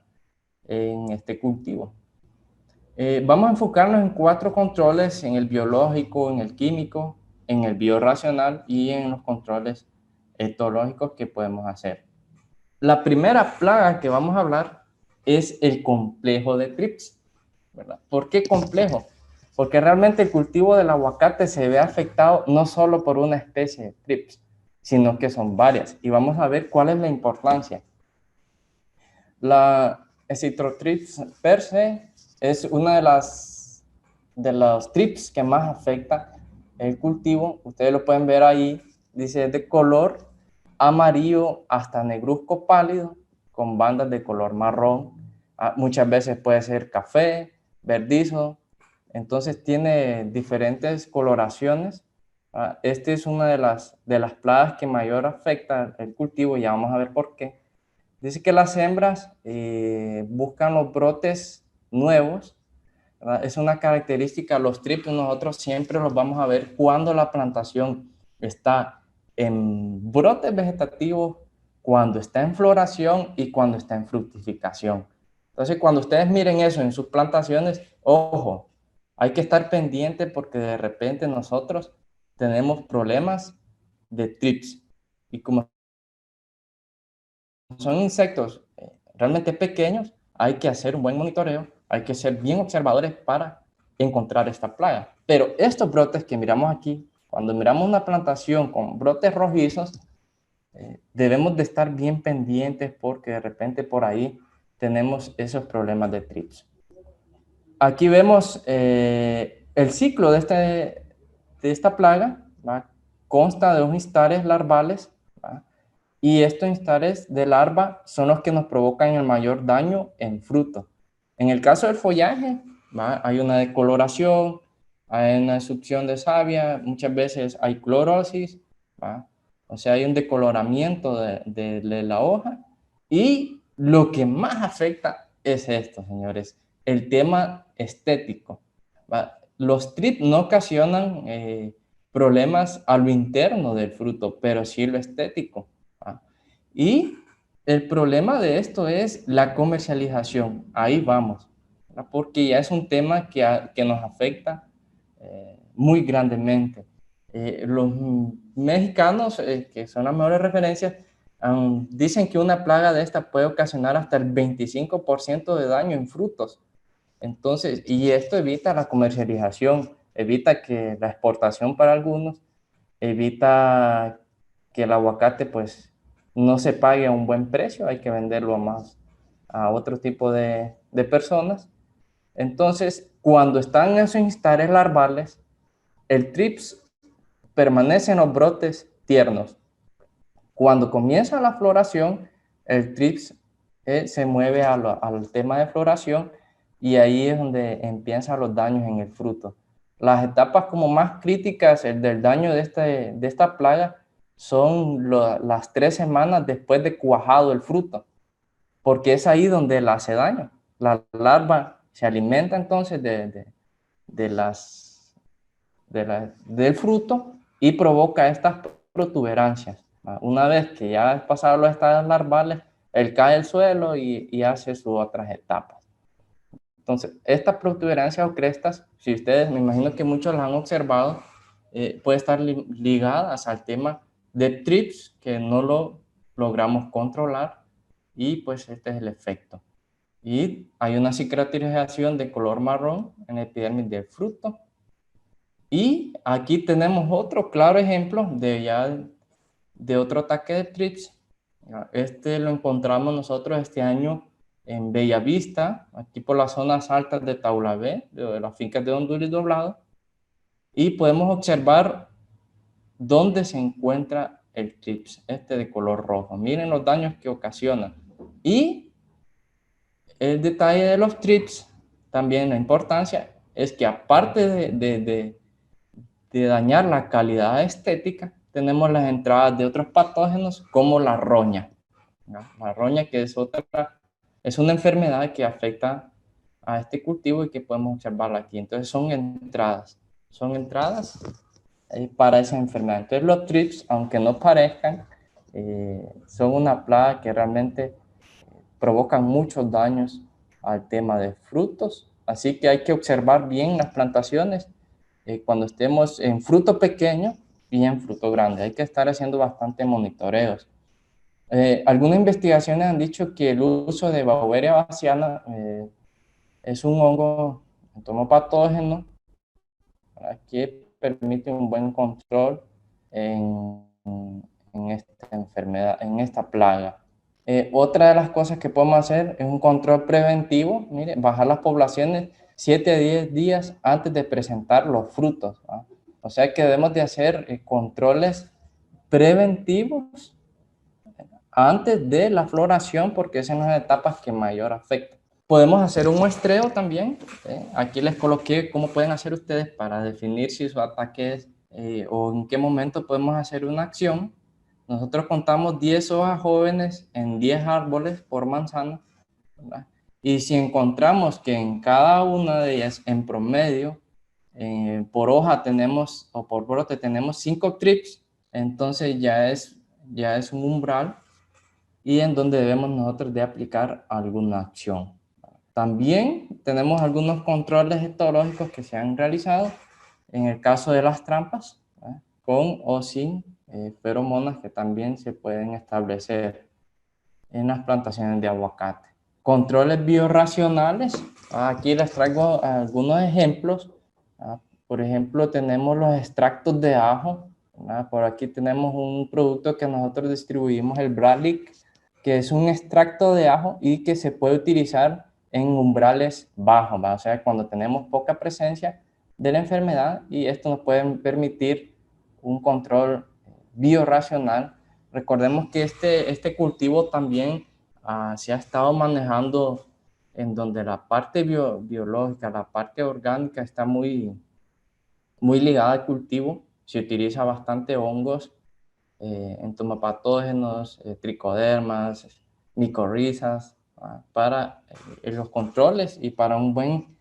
en este cultivo. Vamos a enfocarnos en 4 controles: en el biológico, en el químico, en el biorracional y en los controles etológicos que podemos hacer. La primera plaga que vamos a hablar es el complejo de Trips, ¿verdad? ¿Por qué complejo? Porque realmente el cultivo del aguacate se ve afectado no solo por una especie de Trips, sino que son varias. Y vamos a ver cuál es la importancia. La Acetotrips per se es una de los trips que más afecta el cultivo. Ustedes lo pueden ver ahí, dice de color amarillo hasta negruzco pálido, con bandas de color marrón. Muchas veces puede ser café, verdizo, entonces tiene diferentes coloraciones. Esta es una de las plagas que mayor afecta el cultivo, ya vamos a ver por qué. Dice que las hembras buscan los brotes nuevos, ¿verdad? Es una característica, los trips nosotros siempre los vamos a ver cuando la plantación está en brotes vegetativos, cuando está en floración y cuando está en fructificación. Entonces, cuando ustedes miren eso en sus plantaciones, ojo, hay que estar pendiente porque de repente nosotros tenemos problemas de trips. Y como son insectos realmente pequeños, hay que hacer un buen monitoreo, hay que ser bien observadores para encontrar esta plaga. Pero estos brotes que miramos aquí, cuando miramos una plantación con brotes rojizos, debemos de estar bien pendientes porque de repente por ahí tenemos esos problemas de trips. Aquí vemos el ciclo de esta plaga, ¿va? Consta de 2 instares larvales, ¿va? Y estos instares de larva son los que nos provocan el mayor daño en fruto. En el caso del follaje, ¿va? Hay una decoloración, hay una destrucción de savia, muchas veces hay clorosis, ¿va? O sea, hay un decoloramiento de la hoja. Y lo que más afecta es esto, señores, el tema estético, ¿va? Los trips no ocasionan problemas a lo interno del fruto, pero sí lo estético. Y el problema de esto es la comercialización. Ahí vamos, ¿verdad? Porque ya es un tema que nos afecta muy grandemente. Los mexicanos, que son las mejores referencias, dicen que una plaga de esta puede ocasionar hasta el 25% de daño en frutos. Entonces, y esto evita la comercialización, evita que la exportación para algunos, evita que el aguacate pues no se pague a un buen precio, hay que venderlo más a otro tipo de personas. Entonces, cuando están esos instares larvales, el trips permanece en los brotes tiernos. Cuando comienza la floración, el trips se mueve al tema de floración y ahí es donde empiezan los daños en el fruto. Las etapas como más críticas del daño de esta plaga son las 3 semanas después de cuajado el fruto, porque es ahí donde la hace daño. La larva se alimenta entonces del fruto y provoca estas protuberancias. Una vez que ya ha pasado los estadios larvales, él cae al suelo y hace sus otras etapas. Entonces, estas protuberancias o crestas, si ustedes, me imagino que muchos las han observado, puede estar ligadas al tema de trips que no lo logramos controlar y pues este es el efecto. Y hay una cicatrización de color marrón en el epidermis del fruto. Y aquí tenemos otro claro ejemplo de otro ataque de trips. Este lo encontramos nosotros este año en Bellavista, aquí por las zonas altas de Taulabé, de las fincas de Honduras y Doblado, y podemos observar dónde se encuentra el trips, este de color rojo. Miren los daños que ocasiona. Y el detalle de los trips, también la importancia, es que aparte de dañar la calidad estética, tenemos las entradas de otros patógenos como la roña, ¿no? La roña, que es una enfermedad que afecta a este cultivo y que podemos observarla aquí. Entonces son entradas para esa enfermedad. Entonces los trips, aunque no parezcan, son una plaga que realmente provocan muchos daños al tema de frutos. Así que hay que observar bien las plantaciones cuando estemos en fruto pequeño y en fruto grande. Hay que estar haciendo bastante monitoreos. Algunas investigaciones han dicho que el uso de Beauveria bassiana es un hongo entomopatógeno que permite un buen control en, en esta enfermedad, en esta plaga. Otra de las cosas que podemos hacer es un control preventivo, mire, bajar las poblaciones 7 a 10 días antes de presentar los frutos, ¿no? O sea que debemos de hacer controles preventivos antes de la floración, porque esas son las etapas que mayor afectan. Podemos hacer un muestreo también. Aquí les coloqué cómo pueden hacer ustedes para definir si su ataque es o en qué momento podemos hacer una acción. Nosotros contamos 10 hojas jóvenes en 10 árboles por manzana, ¿verdad? Y si encontramos que en cada una de ellas, en promedio, por hoja tenemos, o por brote tenemos 5 trips, entonces ya es un umbral y en donde debemos nosotros de aplicar alguna acción. También tenemos algunos controles etológicos que se han realizado en el caso de las trampas, ¿verdad? Con o sin feromonas que también se pueden establecer en las plantaciones de aguacate. Controles biorracionales, aquí les traigo algunos ejemplos. Por ejemplo, tenemos los extractos de ajo. Por aquí tenemos un producto que nosotros distribuimos, el Bralic, que es un extracto de ajo y que se puede utilizar en umbrales bajos, ¿va? O sea, cuando tenemos poca presencia de la enfermedad, y esto nos puede permitir un control biorracional. Recordemos que este cultivo también se ha estado manejando en donde la parte biológica, la parte orgánica está muy ligada al cultivo. Se utiliza bastante hongos, entomopatógenos, tricodermas, micorrizas, para los controles y para un buen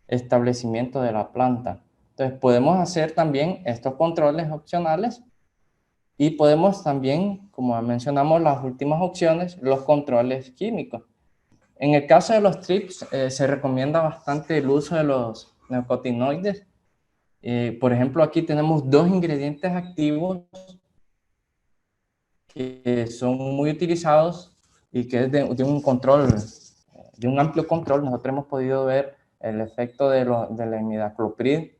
establecimiento de la planta. Entonces podemos hacer también estos controles opcionales y podemos también, como mencionamos las últimas opciones, los controles químicos. En el caso de los trips se recomienda bastante el uso de los neonicotinoides. Por ejemplo, aquí tenemos 2 ingredientes activos que son muy utilizados y que es de un control, de un amplio control. Nosotros hemos podido ver el efecto de la imidacloprid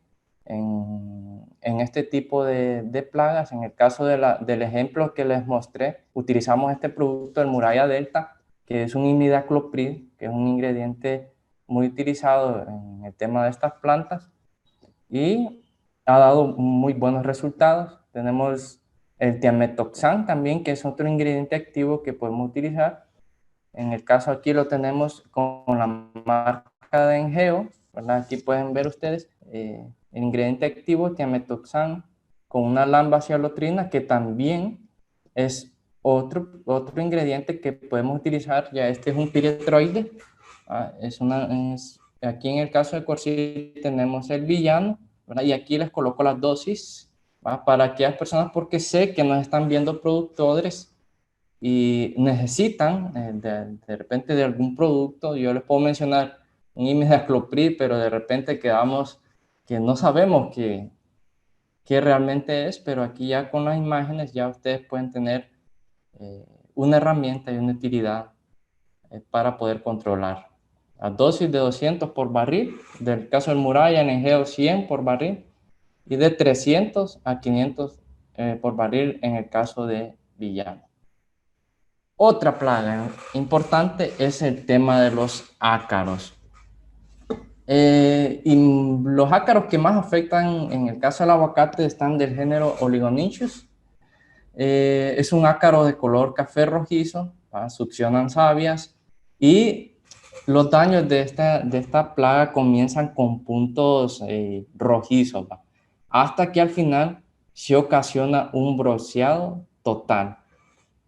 en este tipo de plagas. En el caso del ejemplo que les mostré, utilizamos este producto, el Muralla Delta, que es un imidacloprid, que es un ingrediente muy utilizado en el tema de estas plantas y ha dado muy buenos resultados. Tenemos el tiametoxan también, que es otro ingrediente activo que podemos utilizar. En el caso aquí lo tenemos con la marca de Engeo, ¿verdad? Aquí pueden ver ustedes el ingrediente activo tiametoxan con una lambda-cialotrina, que también es otro ingrediente que podemos utilizar. Ya este es un piretroide. Aquí en el caso de Corsi tenemos el villano, ¿verdad? Y aquí les coloco las dosis, ¿va? Para aquellas personas, porque sé que nos están viendo productores y necesitan de repente de algún producto. Yo les puedo mencionar un imidacloprid, pero de repente quedamos que no sabemos qué realmente es, pero aquí ya con las imágenes ya ustedes pueden tener una herramienta y una utilidad para poder controlar. La dosis de 200 por barril, del caso del Muralla, en Engeo 100 por barril, y de 300 a 500 por barril en el caso de villano. Otra plaga importante es el tema de los ácaros. Y los ácaros que más afectan en el caso del aguacate están del género Oligonychus. Es un ácaro de color café rojizo, ¿va? Succionan sabias y los daños de esta plaga comienzan con puntos rojizos, ¿va? Hasta que al final se ocasiona un bronceado total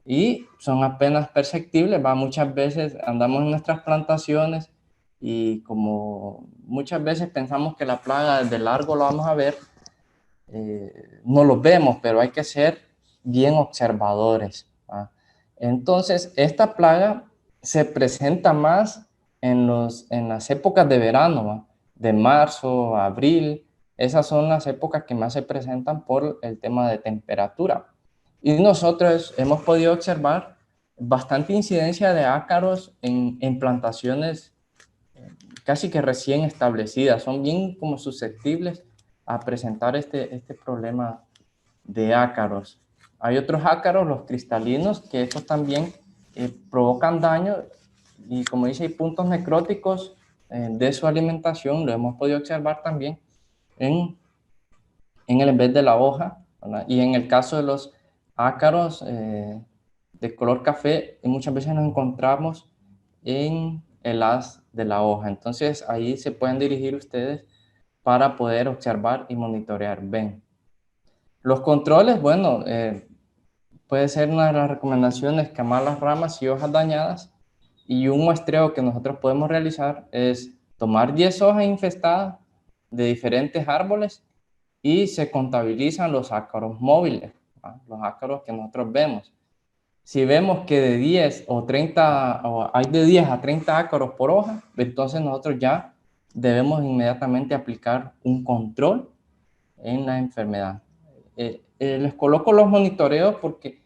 y son apenas perceptibles, ¿va? Muchas veces andamos en nuestras plantaciones y como muchas veces pensamos que la plaga de largo lo vamos a ver, no los vemos, pero hay que ser bien observadores, ¿va? Entonces, esta plaga se presenta más en las épocas de verano, ¿va? De marzo a abril. Esas son las épocas que más se presentan por el tema de temperatura. Y nosotros hemos podido observar bastante incidencia de ácaros en plantaciones casi que recién establecidas. Son bien como susceptibles a presentar este problema de ácaros. Hay otros ácaros, los cristalinos, que estos también provocan daño y como dice, hay puntos necróticos de su alimentación, lo hemos podido observar también en, en el vez de la hoja, ¿verdad? Y en el caso de los ácaros de color café, muchas veces nos encontramos en el haz de la hoja. Entonces ahí se pueden dirigir ustedes para poder observar y monitorear. Ven. Los controles, bueno, puede ser una de las recomendaciones quemar las ramas y hojas dañadas, y un muestreo que nosotros podemos realizar es tomar 10 hojas infestadas de diferentes árboles y se contabilizan los ácaros móviles, ¿va? Los ácaros que nosotros vemos. Si vemos que de 10 o 30, o hay de 10 a 30 ácaros por hoja, entonces nosotros ya debemos inmediatamente aplicar un control en la enfermedad. Les coloco los monitoreos porque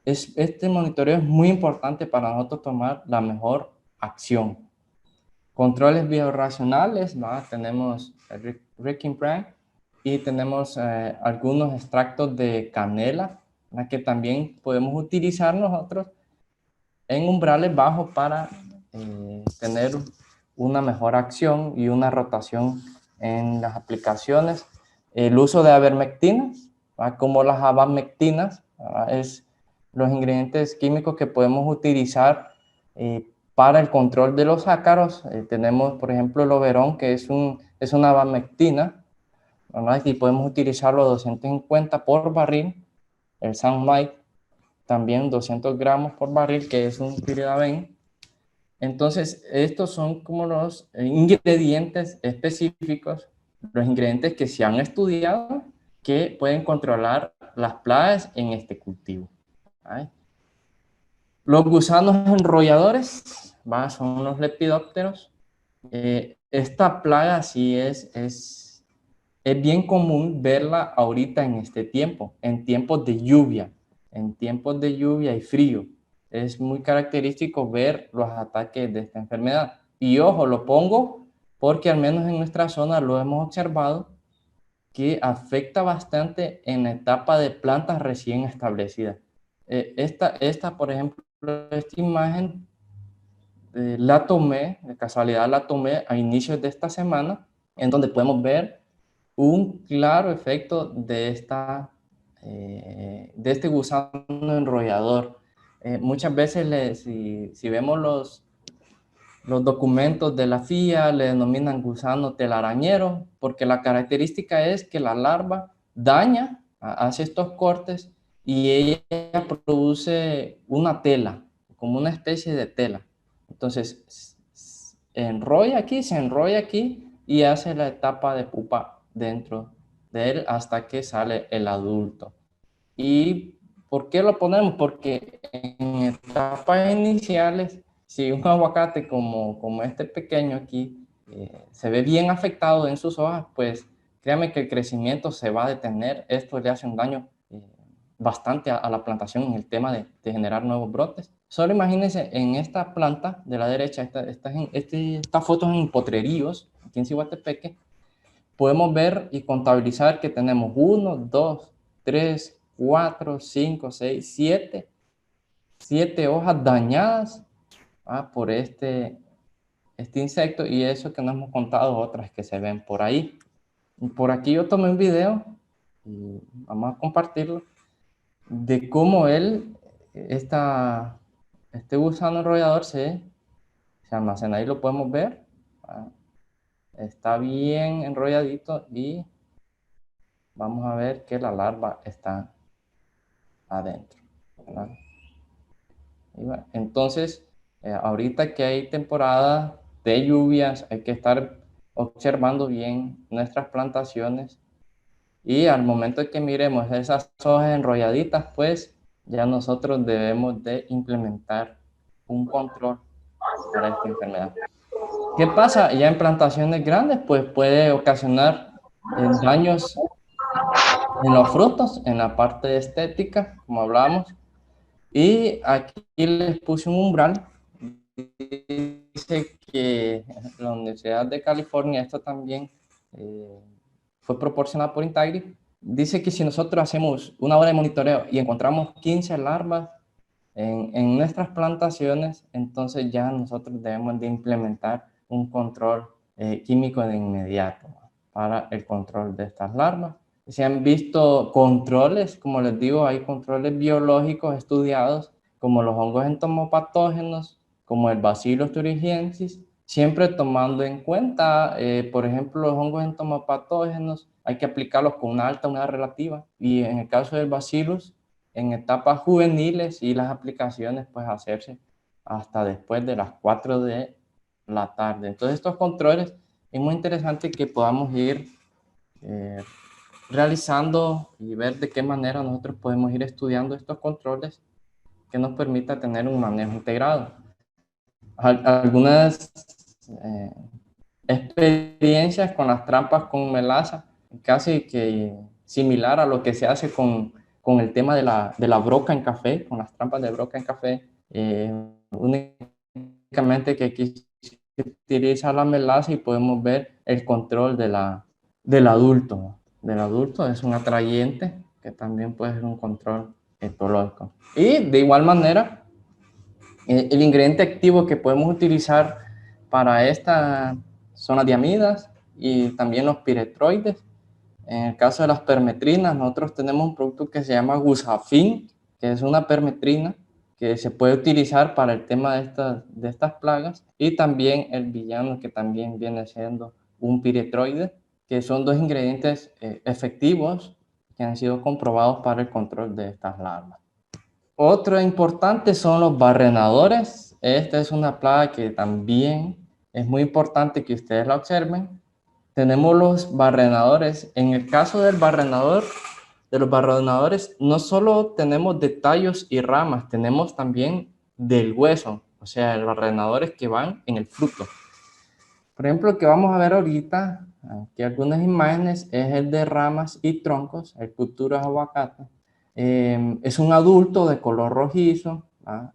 este monitoreo es muy importante para nosotros tomar la mejor acción. Controles biorracionales, ¿va? Tenemos el Wrecking Brand y tenemos algunos extractos de canela, ¿va? Que también podemos utilizar nosotros en umbrales bajos para tener una mejor acción y una rotación en las aplicaciones. El uso de avermectinas, ¿va? Como las abamectinas, ¿va? Es los ingredientes químicos que podemos utilizar para el control de los ácaros. Tenemos, por ejemplo, el Oberon, que es una abamectina, ¿verdad? Y podemos utilizarlo 250 por barril. El San Mike también 200 gramos por barril, que es un piridaben. Entonces, estos son como los ingredientes específicos, los ingredientes que se han estudiado que pueden controlar las plagas en este cultivo. ¿Vale? Los gusanos enrolladores, ¿va? Son los lepidópteros. Esta plaga sí es bien común verla ahorita en este tiempo, en tiempos de lluvia, y frío. Es muy característico ver los ataques de esta enfermedad. Y ojo, lo pongo porque al menos en nuestra zona lo hemos observado que afecta bastante en la etapa de plantas recién establecidas. Por ejemplo, esta imagen la tomé, de casualidad la tomé a inicios de esta semana, en donde podemos ver un claro efecto de este gusano enrollador. Muchas veces, si vemos los documentos de la FIA, le denominan gusano telarañero, porque la característica es que la larva daña, hace estos cortes y ella produce una tela, como una especie de tela. Entonces, se enrolla aquí y hace la etapa de pupa dentro de él hasta que sale el adulto. ¿Y por qué lo ponemos? Porque en etapas iniciales, si un aguacate como este pequeño aquí se ve bien afectado en sus hojas, pues créame que el crecimiento se va a detener. Esto le hace un daño bastante a la plantación en el tema de generar nuevos brotes. Solo imagínense en esta planta de la derecha, estas fotos en potreríos, aquí en Ciguatepeque, podemos ver y contabilizar que tenemos 1, 2, 3, 4, 5, 6, 7 7 hojas dañadas por este insecto, y eso que no hemos contado otras que se ven por ahí. Por aquí yo tomé un video y vamos a compartirlo de cómo este gusano enrollador se almacena. Ahí lo podemos ver. Está bien enrolladito y vamos a ver que la larva está adentro, ¿verdad? Entonces, ahorita que hay temporada de lluvias, hay que estar observando bien nuestras plantaciones, y al momento de que miremos esas hojas enrolladitas, pues ya nosotros debemos de implementar un control para esta enfermedad. ¿Qué pasa? Ya en plantaciones grandes, pues puede ocasionar daños en los frutos, en la parte estética, como hablábamos. Y aquí les puse un umbral. Dice que la Universidad de California, esto también fue proporcionado por Intagri, dice que si nosotros hacemos una hora de monitoreo y encontramos 15 larvas en nuestras plantaciones, entonces ya nosotros debemos de implementar un control químico de inmediato para el control de estas larvas. Se han visto controles, como les digo, hay controles biológicos estudiados, como los hongos entomopatógenos, como el Bacillus thuringiensis, siempre tomando en cuenta, por ejemplo, los hongos entomopatógenos, hay que aplicarlos con una alta humedad relativa, y en el caso del Bacillus, en etapas juveniles, y las aplicaciones pues hacerse hasta después de las 4 de la tarde. Entonces estos controles es muy interesante que podamos ir realizando y ver de qué manera nosotros podemos ir estudiando estos controles que nos permita tener un manejo integrado. Algunas experiencias con las trampas con melaza, casi que similar a lo que se hace con el tema de la broca en café, con las trampas de broca en café. Únicamente que aquí se utiliza la melaza y podemos ver el control del adulto. Del adulto es un atrayente que también puede ser un control etológico. Y de igual manera, el ingrediente activo que podemos utilizar para esta son las diamidas y también los piretroides. En el caso de las permetrinas, nosotros tenemos un producto que se llama Gusafin, que es una permetrina que se puede utilizar para el tema de estas plagas, y también el villano, que también viene siendo un piretroide, que son dos ingredientes efectivos que han sido comprobados para el control de estas larvas. Otro importante son los barrenadores. Esta es una plaga que también es muy importante que ustedes la observen. Tenemos los barrenadores. En el caso de los barrenadores, no solo tenemos de tallos y ramas, tenemos también del hueso, o sea, los barrenadores que van en el fruto. Por ejemplo, el que vamos a ver ahorita, aquí algunas imágenes, es el de ramas y troncos, el Culturas aguacate. Es un adulto de color rojizo.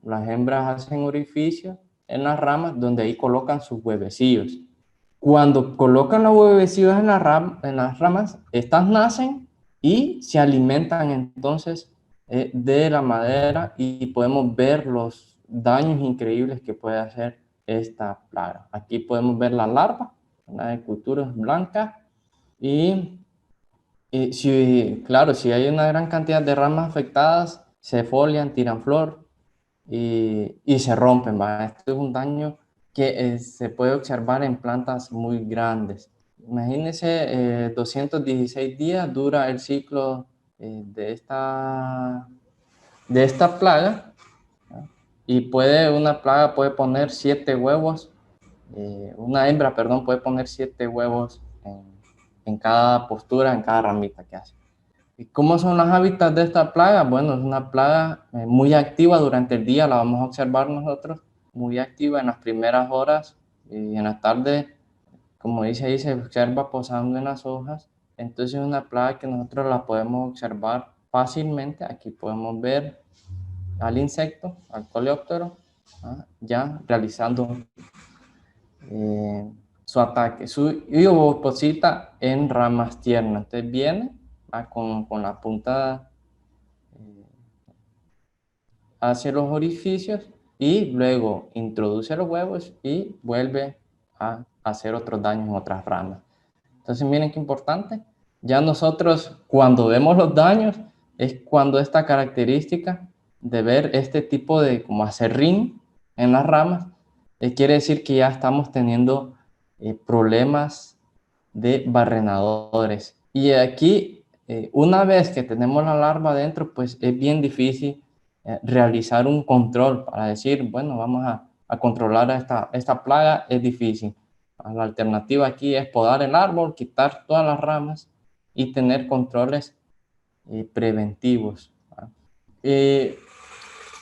Las hembras hacen orificios en las ramas, donde ahí colocan sus huevecillos. Cuando colocan los huevecillos en las ramas, estas nacen y se alimentan entonces de la madera, y podemos ver los daños increíbles que puede hacer esta plaga. Aquí podemos ver la larva, una de Culturas blanca, y claro, si hay una gran cantidad de ramas afectadas, se folian, tiran flor y se rompen, ¿va? Esto es un daño que se puede observar en plantas muy grandes. Imagínense, 216 días dura el ciclo de esta plaga, ¿no? Y una plaga puede poner 7 huevos, una hembra, perdón, puede poner 7 huevos en cada postura, en cada ramita que hace. ¿Y cómo son los hábitats de esta plaga? Bueno, es una plaga muy activa durante el día, la vamos a observar nosotros, muy activa en las primeras horas, y en la tarde, como dice ahí, se observa posando en las hojas. Entonces es una plaga que nosotros la podemos observar fácilmente. Aquí podemos ver al insecto, al coleóptero, ya realizando su ataque. Y oposita en ramas tiernas. Entonces viene con la punta hacia los orificios y luego introduce los huevos y vuelve a hacer otros daños en otras ramas. Entonces, miren qué importante. Ya nosotros, cuando vemos los daños, es cuando esta característica de ver este tipo de como aserrín en las ramas, quiere decir que ya estamos teniendo problemas de barrenadores. Y aquí, una vez que tenemos la larva adentro, pues es bien difícil realizar un control para decir, bueno, vamos a controlar esta plaga, es difícil. La alternativa aquí es podar el árbol, quitar todas las ramas y tener controles preventivos.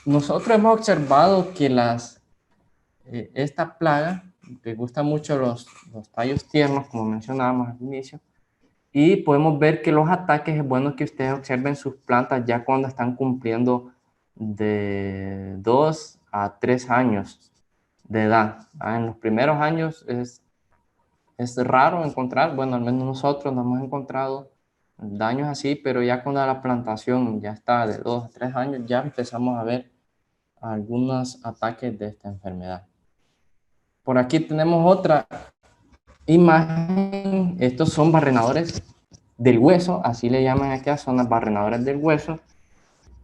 Nosotros hemos observado que esta plaga le gusta mucho los tallos tiernos, como mencionábamos al inicio, y podemos ver que los ataques es bueno que ustedes observen sus plantas ya cuando están cumpliendo de 2 a 3 años de edad. En los primeros años es raro encontrar, bueno, al menos nosotros no hemos encontrado daños así, pero ya cuando la plantación ya está de 2 a 3 años, ya empezamos a ver algunos ataques de esta enfermedad. Por aquí tenemos otra imagen. Estos son barrenadores del hueso, así le llaman acá, son las barrenadoras del hueso.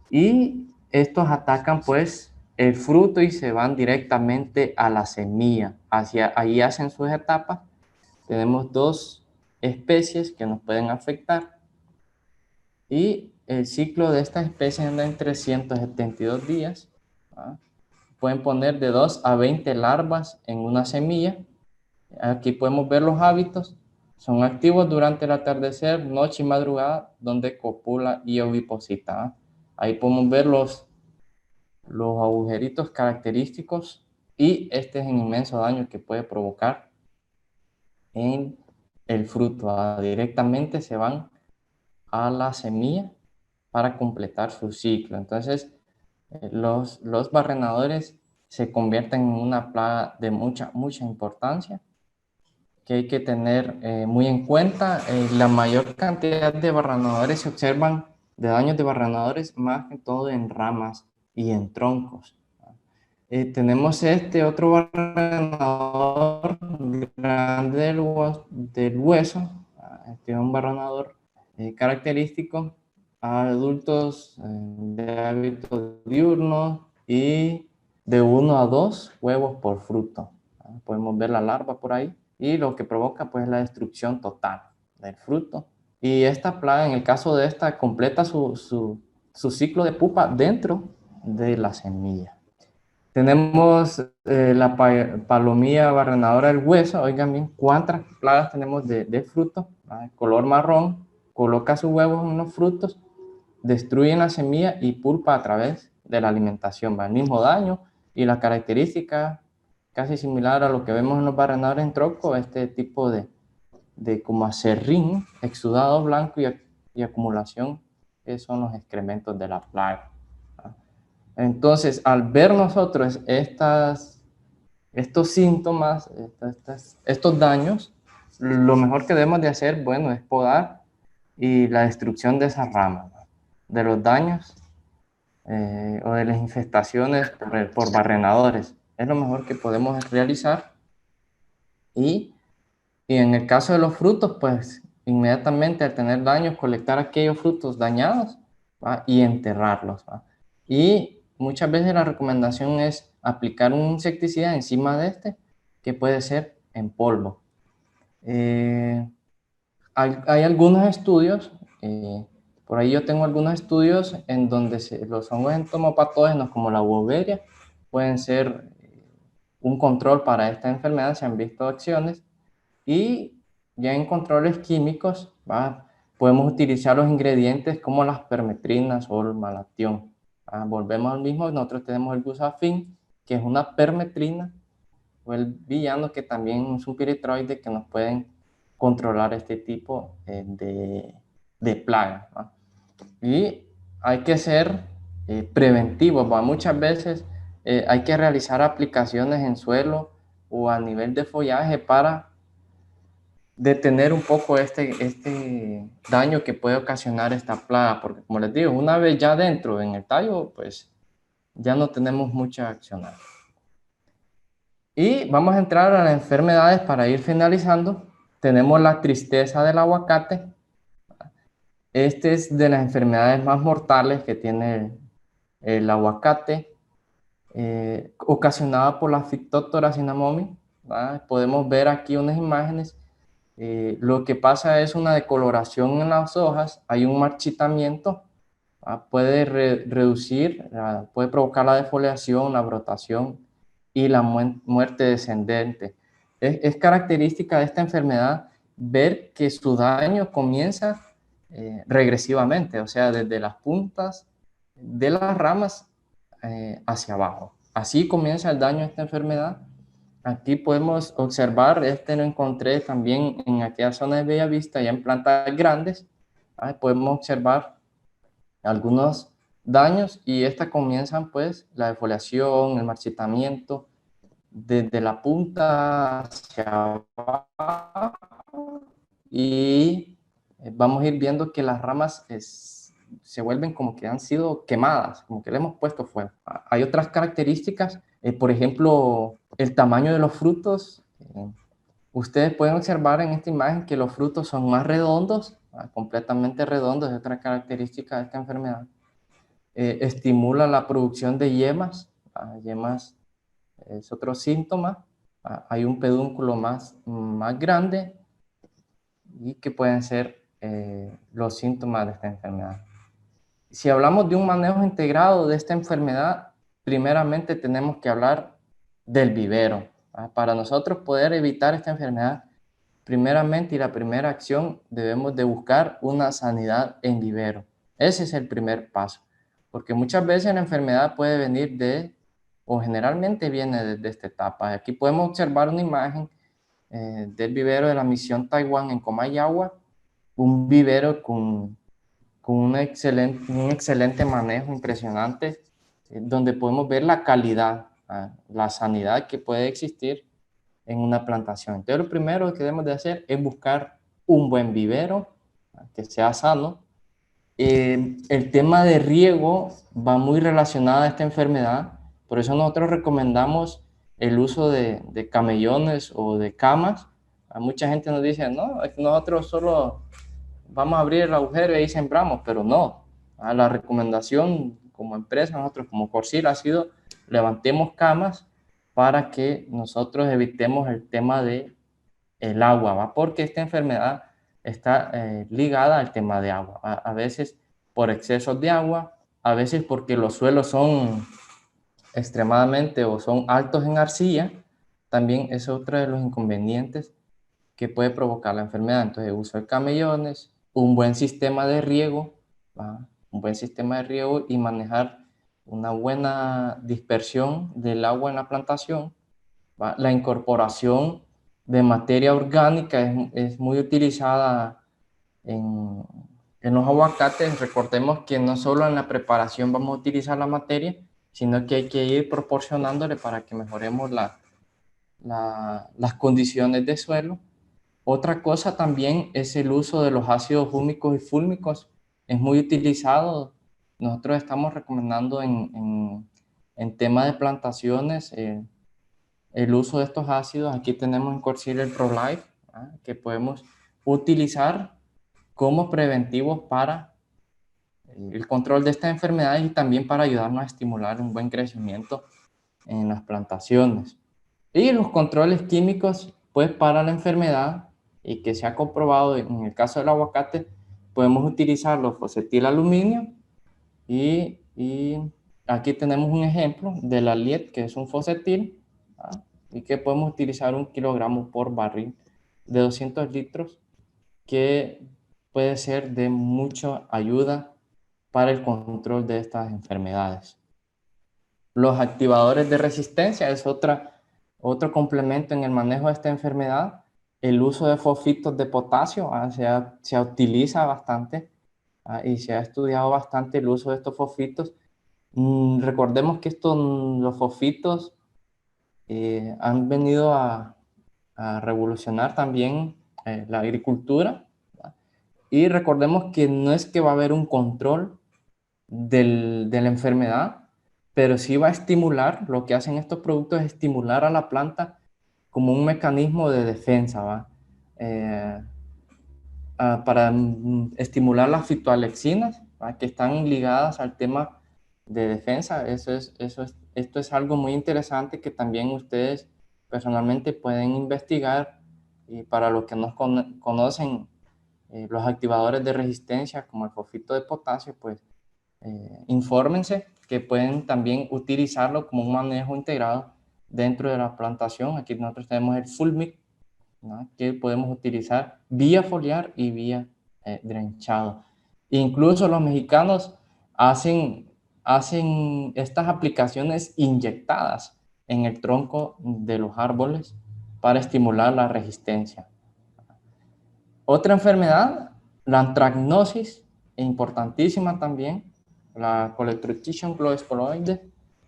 Y estos atacan pues el fruto y se van directamente a la semilla. Ahí hacen sus etapas. Tenemos 2 especies que nos pueden afectar. Y el ciclo de estas especies anda en 372 días. Pueden poner de 2 a 20 larvas en una semilla. Aquí podemos ver los hábitos. Son activos durante el atardecer, noche y madrugada, donde copula y oviposita. Ahí podemos ver los agujeritos característicos y este es el inmenso daño que puede provocar en el fruto. Directamente se van a la semilla para completar su ciclo. Entonces, los barrenadores se convierten en una plaga de mucha importancia que hay que tener muy en cuenta. La mayor cantidad de barrenadores se observan, de daños de barrenadores, más que todo en ramas y en troncos. Tenemos este otro barrenador grande del hueso. Este es un barrenador característico a adultos de hábito diurno y de 1 a 2 huevos por fruto. Podemos ver la larva por ahí y lo que provoca pues la destrucción total del fruto. Y esta plaga, en el caso de esta, completa su ciclo de pupa dentro de la semilla. Tenemos la palomilla barrenadora del hueso. Oigan bien, ¿cuántas plagas tenemos de fruto? Color marrón, coloca sus huevos en los frutos, destruyen la semilla y pulpa a través de la alimentación. El mismo daño y la característica casi similar a lo que vemos en los barrenadores en tronco, este tipo de como aserrín, exudado blanco y acumulación, que son los excrementos de la plaga. Entonces, al ver nosotros estos síntomas, estos daños, lo mejor que debemos de hacer, bueno, es podar y la destrucción de esas ramas, ¿no? De los daños o de las infestaciones por barrenadores. Es lo mejor que podemos realizar. Y en el caso de los frutos, pues inmediatamente al tener daños, colectar aquellos frutos dañados, ¿va? Y enterrarlos, ¿va? Y muchas veces la recomendación es aplicar un insecticida encima de este, que puede ser en polvo. Hay algunos estudios, por ahí yo tengo algunos estudios en donde los hongos entomopatógenos como la Beauveria pueden ser un control para esta enfermedad, se han visto acciones, y ya en controles químicos, ¿va? Podemos utilizar los ingredientes como las permetrinas o el malatión. Volvemos al mismo, nosotros tenemos el gusafin, que es una permetrina, o el villano, que también es un piritroide que nos pueden controlar este tipo de plagas, ¿va? Y hay que ser preventivos, ¿va? Muchas veces hay que realizar aplicaciones en suelo o a nivel de follaje para detener un poco este daño que puede ocasionar esta plaga, porque como les digo, una vez ya dentro en el tallo, pues ya no tenemos mucha acción. Y vamos a entrar a las enfermedades para ir finalizando. Tenemos la tristeza del aguacate. Este es de las enfermedades más mortales que tiene el aguacate, ocasionada por la Phytophthora cinnamomum. Podemos ver aquí unas imágenes. Lo que pasa es una decoloración en las hojas, hay un marchitamiento, puede reducir, puede provocar la defoliación, la brotación y la muerte descendente. Es característica de esta enfermedad ver que su daño comienza regresivamente, o sea, desde las puntas de las ramas hacia abajo. Así comienza el daño de esta enfermedad. Aquí podemos observar, este lo encontré también en aquella zona de Bellavista, ya en plantas grandes. Podemos observar algunos daños y estas comienzan pues la defoliación, el marchitamiento, desde la punta hacia abajo y vamos a ir viendo que las ramas se vuelven como que han sido quemadas, como que le hemos puesto fuego. Hay otras características, por ejemplo, el tamaño de los frutos. Ustedes pueden observar en esta imagen que los frutos son más redondos, completamente redondos, es otra característica de esta enfermedad. Estimula la producción de yemas, yemas es otro síntoma. Hay un pedúnculo más grande y que pueden ser los síntomas de esta enfermedad. Si hablamos de un manejo integrado de esta enfermedad, primeramente tenemos que hablar del vivero. Para nosotros poder evitar esta enfermedad, primeramente y la primera acción debemos de buscar una sanidad en vivero. Ese es el primer paso, porque muchas veces la enfermedad puede venir o generalmente viene desde esta etapa. Aquí podemos observar una imagen del vivero de la misión Taiwán en Comayagua, un vivero con un excelente manejo impresionante, donde podemos ver la calidad, la sanidad que puede existir en una plantación. Entonces, lo primero que debemos de hacer es buscar un buen vivero que sea sano. El tema de riego va muy relacionado a esta enfermedad, por eso nosotros recomendamos el uso de camellones o de camas. A mucha gente nos dice, no, es que nosotros solo vamos a abrir el agujero y ahí sembramos, pero no. La recomendación como empresa, nosotros como Corsil ha sido levantemos camas para que nosotros evitemos el tema de el agua, porque esta enfermedad está ligada al tema de agua. A veces por excesos de agua, a veces porque los suelos son extremadamente o son altos en arcilla, también es otro de los inconvenientes que puede provocar la enfermedad. Entonces, el uso de camellones, un buen sistema de riego, un buen sistema de riego y manejar una buena dispersión del agua en la plantación. La incorporación de materia orgánica es muy utilizada en los aguacates. Recordemos que no solo en la preparación vamos a utilizar la materia, sino que hay que ir proporcionándole para que mejoremos las condiciones de suelo. Otra cosa también es el uso de los ácidos húmicos y fúlmicos. Es muy utilizado. Nosotros estamos recomendando en tema de plantaciones el uso de estos ácidos. Aquí tenemos en Corsil el ProLife, que podemos utilizar como preventivos para el control de esta enfermedad y también para ayudarnos a estimular un buen crecimiento en las plantaciones. Y los controles químicos, pues para la enfermedad, y que se ha comprobado en el caso del aguacate, podemos utilizar los fosfetilaluminio y aquí tenemos un ejemplo de la LIET, que es un fosfetil, y que podemos utilizar 1 kilogramo por barril de 200 litros, que puede ser de mucha ayuda para el control de estas enfermedades. Los activadores de resistencia es otro complemento en el manejo de esta enfermedad. El uso de fosfitos de potasio se utiliza bastante y se ha estudiado bastante el uso de estos fosfitos. Recordemos que los fosfitos han venido a revolucionar también la agricultura, ¿verdad? Y recordemos que no es que va a haber un control de la enfermedad, pero sí va a estimular, lo que hacen estos productos es estimular a la planta como un mecanismo de defensa, ¿va? Para estimular las fitoalexinas, ¿va? Que están ligadas al tema de defensa. Esto es algo muy interesante que también ustedes personalmente pueden investigar, y para los que no conocen los activadores de resistencia como el fosfito de potasio, pues infórmense que pueden también utilizarlo como un manejo integrado dentro de la plantación. Aquí nosotros tenemos el Fulmic, ¿no? Que podemos utilizar vía foliar y vía drenchado. Incluso los mexicanos hacen estas aplicaciones inyectadas en el tronco de los árboles para estimular la resistencia. Otra enfermedad, la antracnosis, importantísima también, la Coletrichum cloescoloides,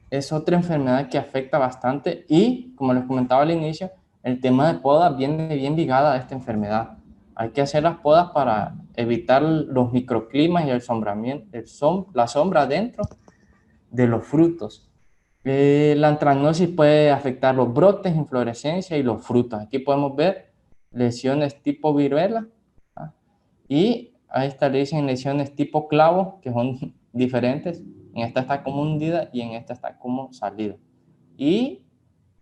es otra enfermedad que afecta bastante y, como les comentaba al inicio, el tema de podas viene bien ligada a esta enfermedad. Hay que hacer las podas para evitar los microclimas y el sombramiento, la sombra dentro de los frutos. La antracnosis puede afectar los brotes, inflorescencia y los frutos. Aquí podemos ver lesiones tipo viruela, ¿ah? Y a esta le dicen lesiones tipo clavo, que son diferentes. En esta está como hundida y en esta está como salida. Y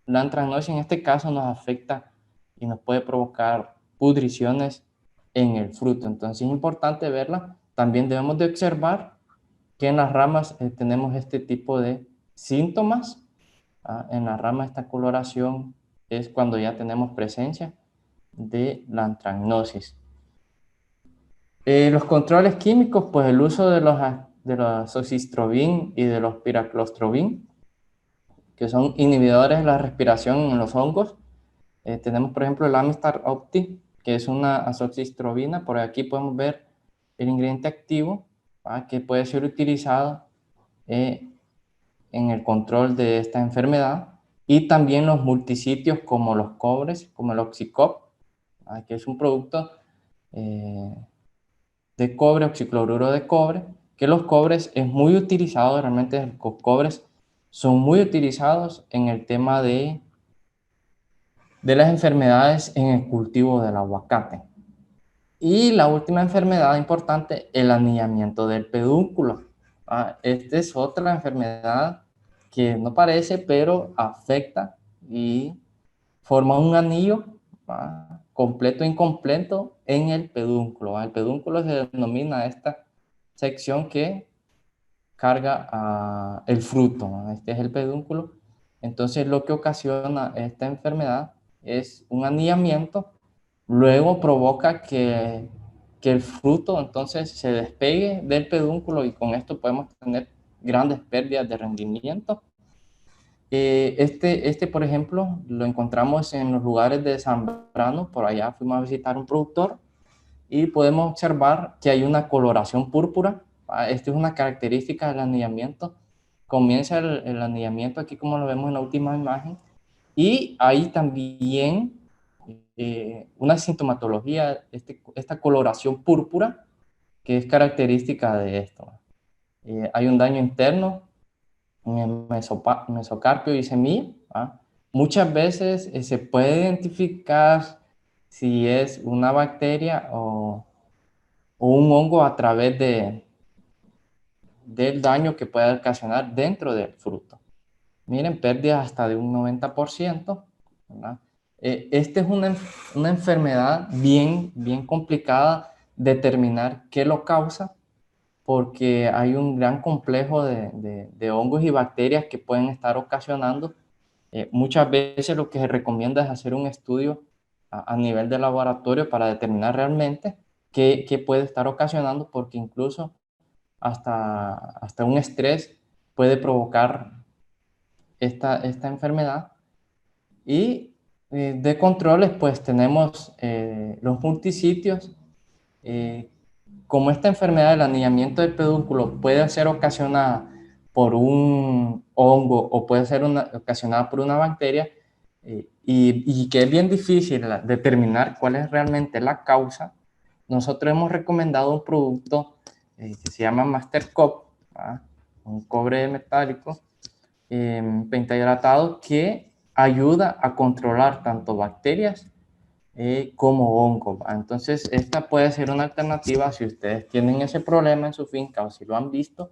la antracnosis en este caso nos afecta y nos puede provocar pudriciones en el fruto. Entonces es importante verla. También debemos de observar que en las ramas tenemos este tipo de síntomas. En la rama esta coloración es cuando ya tenemos presencia de la antracnosis. Los controles químicos, pues el uso de los azoxystrobin y de los piraclostrobin, que son inhibidores de la respiración en los hongos. Tenemos, por ejemplo, el Amistar Opti, que es una azoxystrobina. Por aquí podemos ver el ingrediente activo, que puede ser utilizado en el control de esta enfermedad. Y también los multisitios como los cobres, como el Oxicop, que es un producto de cobre, oxicloruro de cobre, que los cobres es muy utilizado, realmente los cobres son muy utilizados en el tema de las enfermedades en el cultivo del aguacate. Y la última enfermedad importante, el anillamiento del pedúnculo. Esta es otra enfermedad que no parece, pero afecta y forma un anillo completo e incompleto en el pedúnculo. El pedúnculo se denomina esta sección que carga el fruto. Este es el pedúnculo. Entonces lo que ocasiona esta enfermedad es un anillamiento, luego provoca que el fruto entonces se despegue del pedúnculo y con esto podemos tener grandes pérdidas de rendimiento. Por ejemplo, lo encontramos en los lugares de Zambrano. Por allá fuimos a visitar un productor y podemos observar que hay una coloración púrpura. Esta es una característica del anillamiento. Comienza el anillamiento aquí como lo vemos en la última imagen, y hay también una sintomatología, esta coloración púrpura, que es característica de esto. Hay un daño interno en el mesocarpio y semilla. Muchas veces se puede identificar si es una bacteria o un hongo a través del daño que puede ocasionar dentro del fruto. Miren, pérdidas hasta de un 90%, ¿verdad? Esta es una enfermedad bien complicada determinar qué lo causa, porque hay un gran complejo de hongos y bacterias que pueden estar ocasionando. Muchas veces lo que se recomienda es hacer un estudio a nivel de laboratorio para determinar realmente qué puede estar ocasionando, porque incluso hasta un estrés puede provocar esta enfermedad. Y de controles, pues tenemos los multisitios. Como esta enfermedad del anillamiento del pedúnculo puede ser ocasionada por un hongo o puede ser ocasionada por una bacteria, y que es bien difícil determinar cuál es realmente la causa, nosotros hemos recomendado un producto que se llama Master Cop, un cobre metálico, pentahidratado que ayuda a controlar tanto bacterias como hongos. Entonces, esta puede ser una alternativa si ustedes tienen ese problema en su finca o si lo han visto,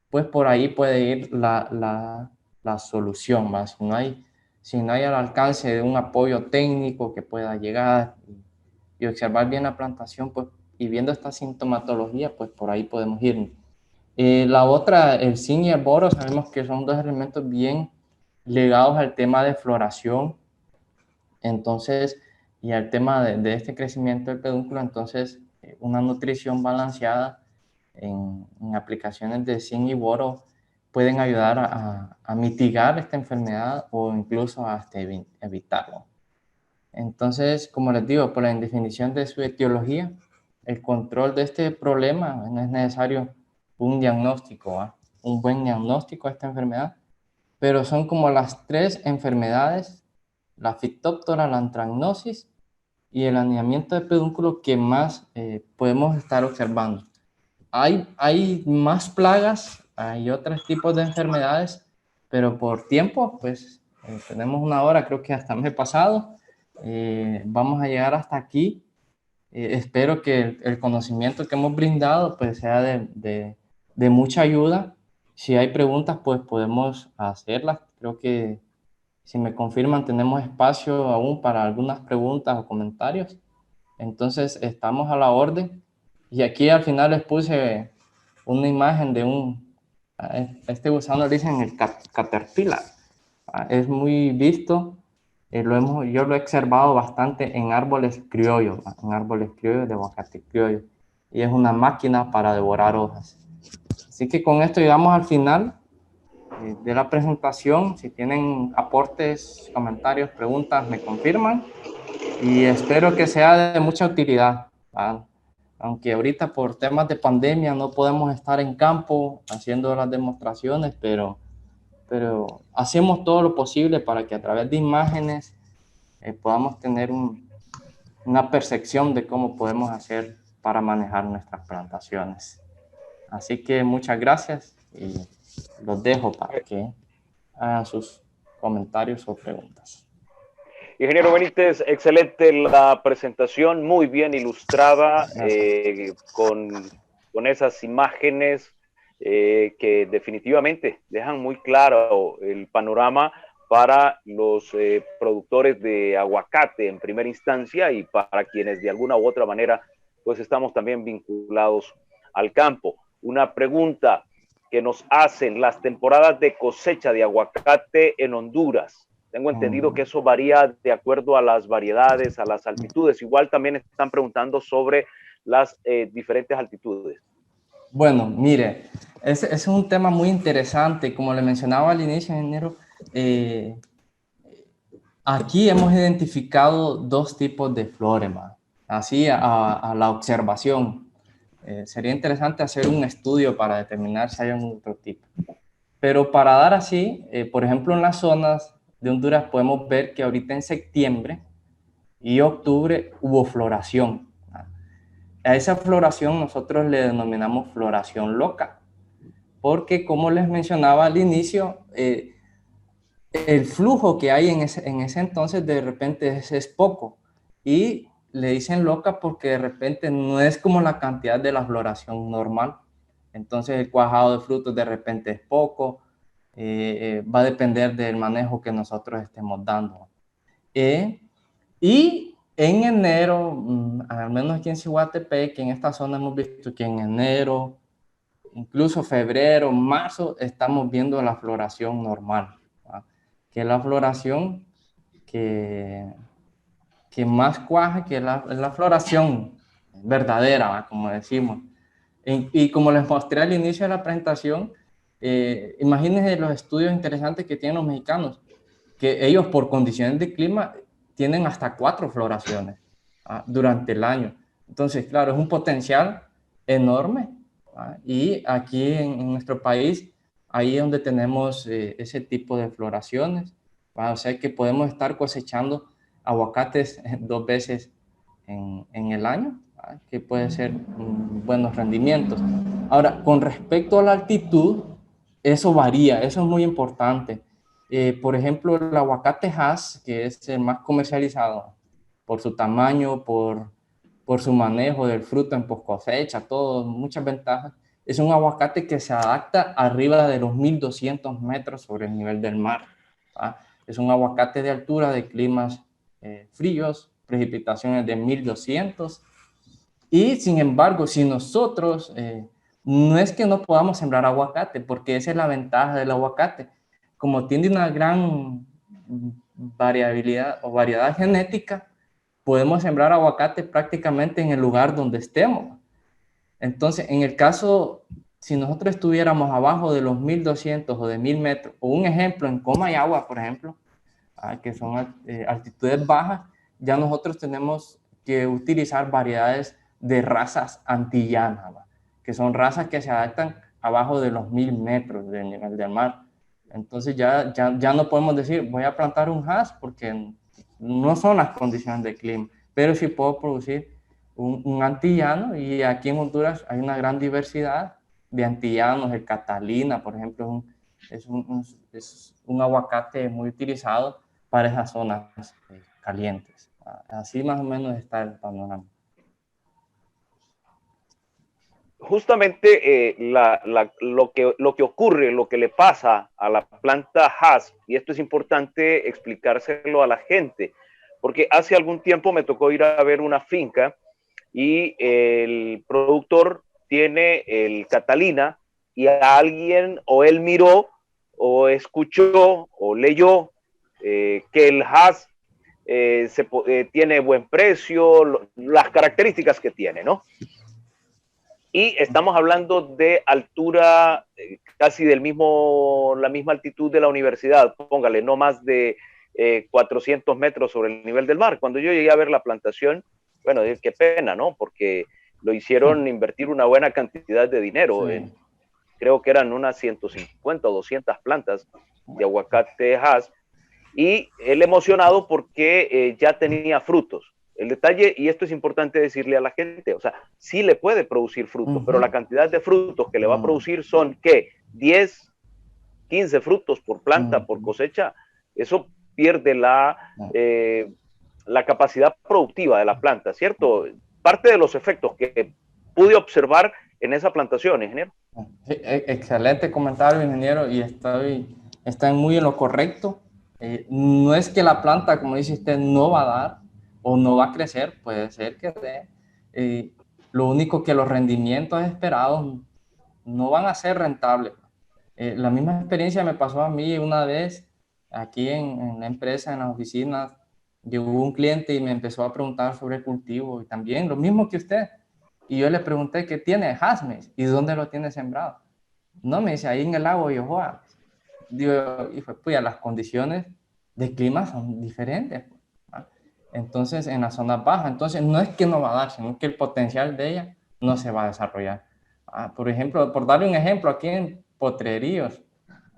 pues por ahí puede ir la solución, ¿va? Si no hay al alcance de un apoyo técnico que pueda llegar y observar bien la plantación, pues, y viendo esta sintomatología, pues por ahí podemos ir. La otra, el zinc y el boro, sabemos que son dos elementos bien ligados al tema de floración, entonces, y al tema de este crecimiento del pedúnculo. Entonces, una nutrición balanceada en aplicaciones de zinc y boro pueden ayudar a mitigar esta enfermedad o incluso hasta evitarlo. Entonces, como les digo, por la indefinición de su etiología, el control de este problema, no es necesario un diagnóstico, ¿va? Un buen diagnóstico de esta enfermedad, pero son como las 3 enfermedades, la Phytophthora, la anthracnosis y el aniñamiento de pedúnculo, que más podemos estar observando. Hay más plagas, hay otros tipos de enfermedades, pero por tiempo, pues tenemos una hora, creo que hasta mes pasado, vamos a llegar hasta aquí. Espero que el conocimiento que hemos brindado pues sea de mucha ayuda. Si hay preguntas, pues podemos hacerlas. Creo que si me confirman, tenemos espacio aún para algunas preguntas o comentarios. Entonces, estamos a la orden. Y aquí al final les puse una imagen de este gusano le dicen el caterpillar. Es muy visto, yo lo he observado bastante en árboles criollos, en árboles criollos de aguacate criollo. Y es una máquina para devorar hojas. Así que con esto llegamos al final de la presentación. Si tienen aportes, comentarios, preguntas, me confirman. Y espero que sea de mucha utilidad, ¿verdad? Aunque ahorita por temas de pandemia no podemos estar en campo haciendo las demostraciones, pero hacemos todo lo posible para que a través de imágenes podamos tener una percepción de cómo podemos hacer para manejar nuestras plantaciones. Así que muchas gracias y los dejo para que hagan sus comentarios o preguntas. Ingeniero Benítez, excelente la presentación, muy bien ilustrada, con esas imágenes que definitivamente dejan muy claro el panorama para los productores de aguacate en primera instancia y para quienes de alguna u otra manera pues estamos también vinculados al campo. Una pregunta que nos hacen: las temporadas de cosecha de aguacate en Honduras. Tengo entendido que eso varía de acuerdo a las variedades, a las altitudes. Igual también están preguntando sobre las diferentes altitudes. Bueno, mire, ese es un tema muy interesante. Como le mencionaba al inicio, ingeniero, aquí hemos identificado 2 tipos de florema, así a la observación. Sería interesante hacer un estudio para determinar si hay un otro tipo. Pero para dar así, por ejemplo, en las zonas de Honduras podemos ver que ahorita en septiembre y octubre hubo floración. A esa floración nosotros le denominamos floración loca, porque como les mencionaba al inicio, el flujo que hay en ese entonces de repente es poco, y le dicen loca porque de repente no es como la cantidad de la floración normal. Entonces el cuajado de frutos de repente es poco, va a depender del manejo que nosotros estemos dando. Y en enero, al menos aquí en Ciguatepec, que en esta zona hemos visto que en enero, incluso febrero, marzo, estamos viendo la floración normal, ¿verdad? Que es la floración que más cuaja, que es la floración verdadera, ¿verdad? Como decimos. Y como les mostré al inicio de la presentación, imagínense los estudios interesantes que tienen los mexicanos, que ellos por condiciones de clima tienen hasta 4 floraciones durante el año. Entonces, claro, es un potencial enorme. Y aquí en nuestro país, ahí es donde tenemos ese tipo de floraciones. O sea que podemos estar cosechando aguacates 2 veces en el año, que puede ser buenos rendimientos. Ahora, con respecto a la altitud, eso varía, eso es muy importante. Por ejemplo, el aguacate Hass, que es el más comercializado por su tamaño, por su manejo del fruto en post cosecha, todo, muchas ventajas. Es un aguacate que se adapta arriba de los 1200 metros sobre el nivel del mar. ¿Ah? Es un aguacate de altura de climas fríos, precipitaciones de 1200. Y sin embargo, si nosotros, no es que no podamos sembrar aguacate, porque esa es la ventaja del aguacate. Como tiene una gran variabilidad o variedad genética, podemos sembrar aguacate prácticamente en el lugar donde estemos. Entonces, en el caso, si nosotros estuviéramos abajo de los 1200 o de 1000 metros, o un ejemplo en Comayagua, por ejemplo, que son altitudes bajas, ya nosotros tenemos que utilizar variedades de razas antillanas, ¿va? Que son razas que se adaptan abajo de los 1000 metros del nivel del mar. Entonces ya no podemos decir, voy a plantar un Hass porque no son las condiciones de clima, pero sí puedo producir un antillano, y aquí en Honduras hay una gran diversidad de antillanos. El Catalina, por ejemplo, es un aguacate muy utilizado para esas zonas calientes. Así más o menos está el panorama. Justamente lo que ocurre, lo que le pasa a la planta Hass, y esto es importante explicárselo a la gente, porque hace algún tiempo me tocó ir a ver una finca y el productor tiene el Catalina, y a alguien o él miró o escuchó o leyó que el Hass tiene buen precio, las características que tiene, ¿no? Y estamos hablando de altura casi la misma altitud de la universidad, póngale, no más de 400 metros sobre el nivel del mar. Cuando yo llegué a ver la plantación, bueno, qué pena, ¿no? Porque lo hicieron invertir una buena cantidad de dinero. Sí. Creo que eran unas 150 o 200 plantas de aguacate Hass, y él emocionado porque ya tenía frutos. El detalle, y esto es importante decirle a la gente, o sea, sí le puede producir fruto, pero la cantidad de frutos que le va a producir son, ¿qué? 10, 15 frutos por planta, por cosecha. Eso pierde la capacidad productiva de la planta, ¿cierto? Parte de los efectos que pude observar en esa plantación, ingeniero. Sí, excelente comentario, ingeniero, y está muy en lo correcto. No es que la planta, como dice usted, no va a dar o no va a crecer, puede ser que dé. Lo único que los rendimientos esperados no van a ser rentables. La misma experiencia me pasó a mí una vez aquí en la empresa, en las oficinas. Llegó un cliente y me empezó a preguntar sobre el cultivo, y también lo mismo que usted. Y yo le pregunté, ¿qué tiene Hasmes? ¿Y dónde lo tiene sembrado? No, me dice, ahí en el lago. Y yo, joa. Digo, y fue, pues, las condiciones de clima son diferentes, ¿no? Entonces, en las zonas bajas, entonces no es que no va a dar, sino que el potencial de ella no se va a desarrollar. Por ejemplo, por darle un ejemplo, aquí en Potreríos,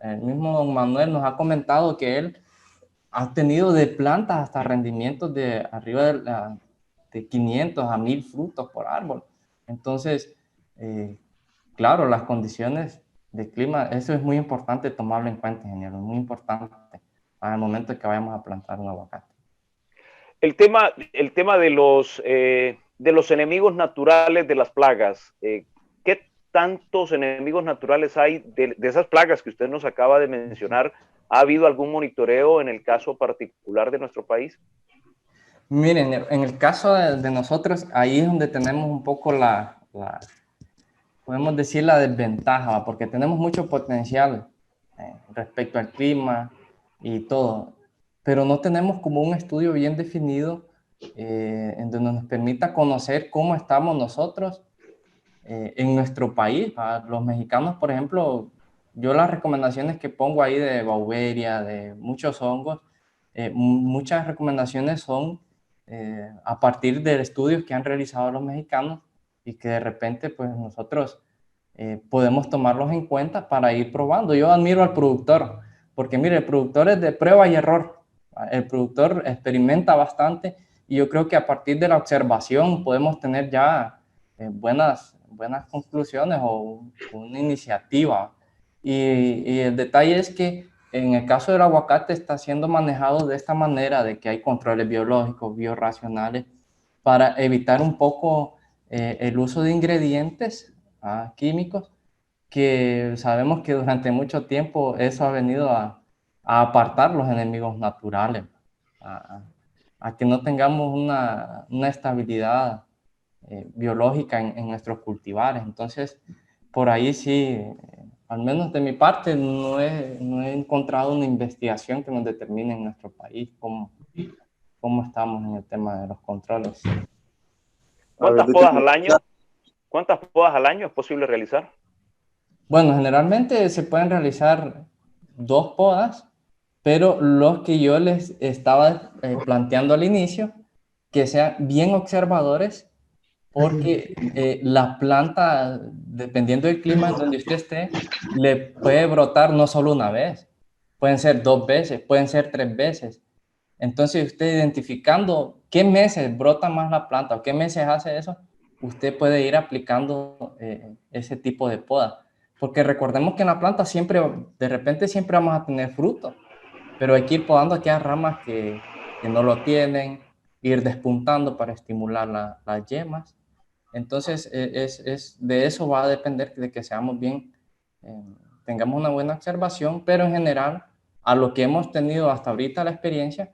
el mismo don Manuel nos ha comentado que él ha tenido de plantas hasta rendimientos de arriba de 500 a 1000 frutos por árbol. Entonces, claro, las condiciones de clima, eso es muy importante tomarlo en cuenta, ingeniero, muy importante al momento que vayamos a plantar un aguacate. El tema de los enemigos naturales de las plagas, ¿qué tantos enemigos naturales hay de esas plagas que usted nos acaba de mencionar? ¿Ha habido algún monitoreo en el caso particular de nuestro país? Miren, en el caso de nosotros, ahí es donde tenemos un poco podemos decir la desventaja, porque tenemos mucho potencial respecto al clima y todo, pero no tenemos como un estudio bien definido en donde nos permita conocer cómo estamos nosotros en nuestro país. Los mexicanos, por ejemplo, yo las recomendaciones que pongo ahí de Beauveria, de muchos hongos, muchas recomendaciones son a partir de estudios que han realizado los mexicanos, y que de repente pues nosotros podemos tomarlos en cuenta para ir probando. Yo admiro al productor, porque mire, el productor es de prueba y error. El productor experimenta bastante, y yo creo que a partir de la observación podemos tener ya buenas conclusiones o una iniciativa Y el detalle es que en el caso del aguacate está siendo manejado de esta manera, de que hay controles biológicos, biorracionales, para evitar un poco el uso de ingredientes químicos, que sabemos que durante mucho tiempo eso ha venido a apartar los enemigos naturales, a, a que no tengamos una estabilidad biológica en nuestros cultivares. Entonces, por ahí sí, al menos de mi parte, no he encontrado una investigación que nos determine en nuestro país cómo estamos en el tema de los controles. ¿Cuántas podas al año? ¿Cuántas podas al año es posible realizar? Bueno, generalmente se pueden realizar 2 podas, pero los que yo les estaba planteando al inicio, que sean bien observadores, porque la planta, dependiendo del clima en donde usted esté, le puede brotar no solo una vez, pueden ser 2 veces, pueden ser 3 veces. Entonces, usted identificando qué meses brota más la planta o qué meses hace eso, usted puede ir aplicando ese tipo de poda. Porque recordemos que en la planta siempre, de repente siempre vamos a tener fruto, pero hay que ir podando aquellas ramas que no lo tienen, ir despuntando para estimular las yemas. Entonces, de eso va a depender de que seamos bien, eh, tengamos una buena observación, pero en general, a lo que hemos tenido hasta ahorita la experiencia,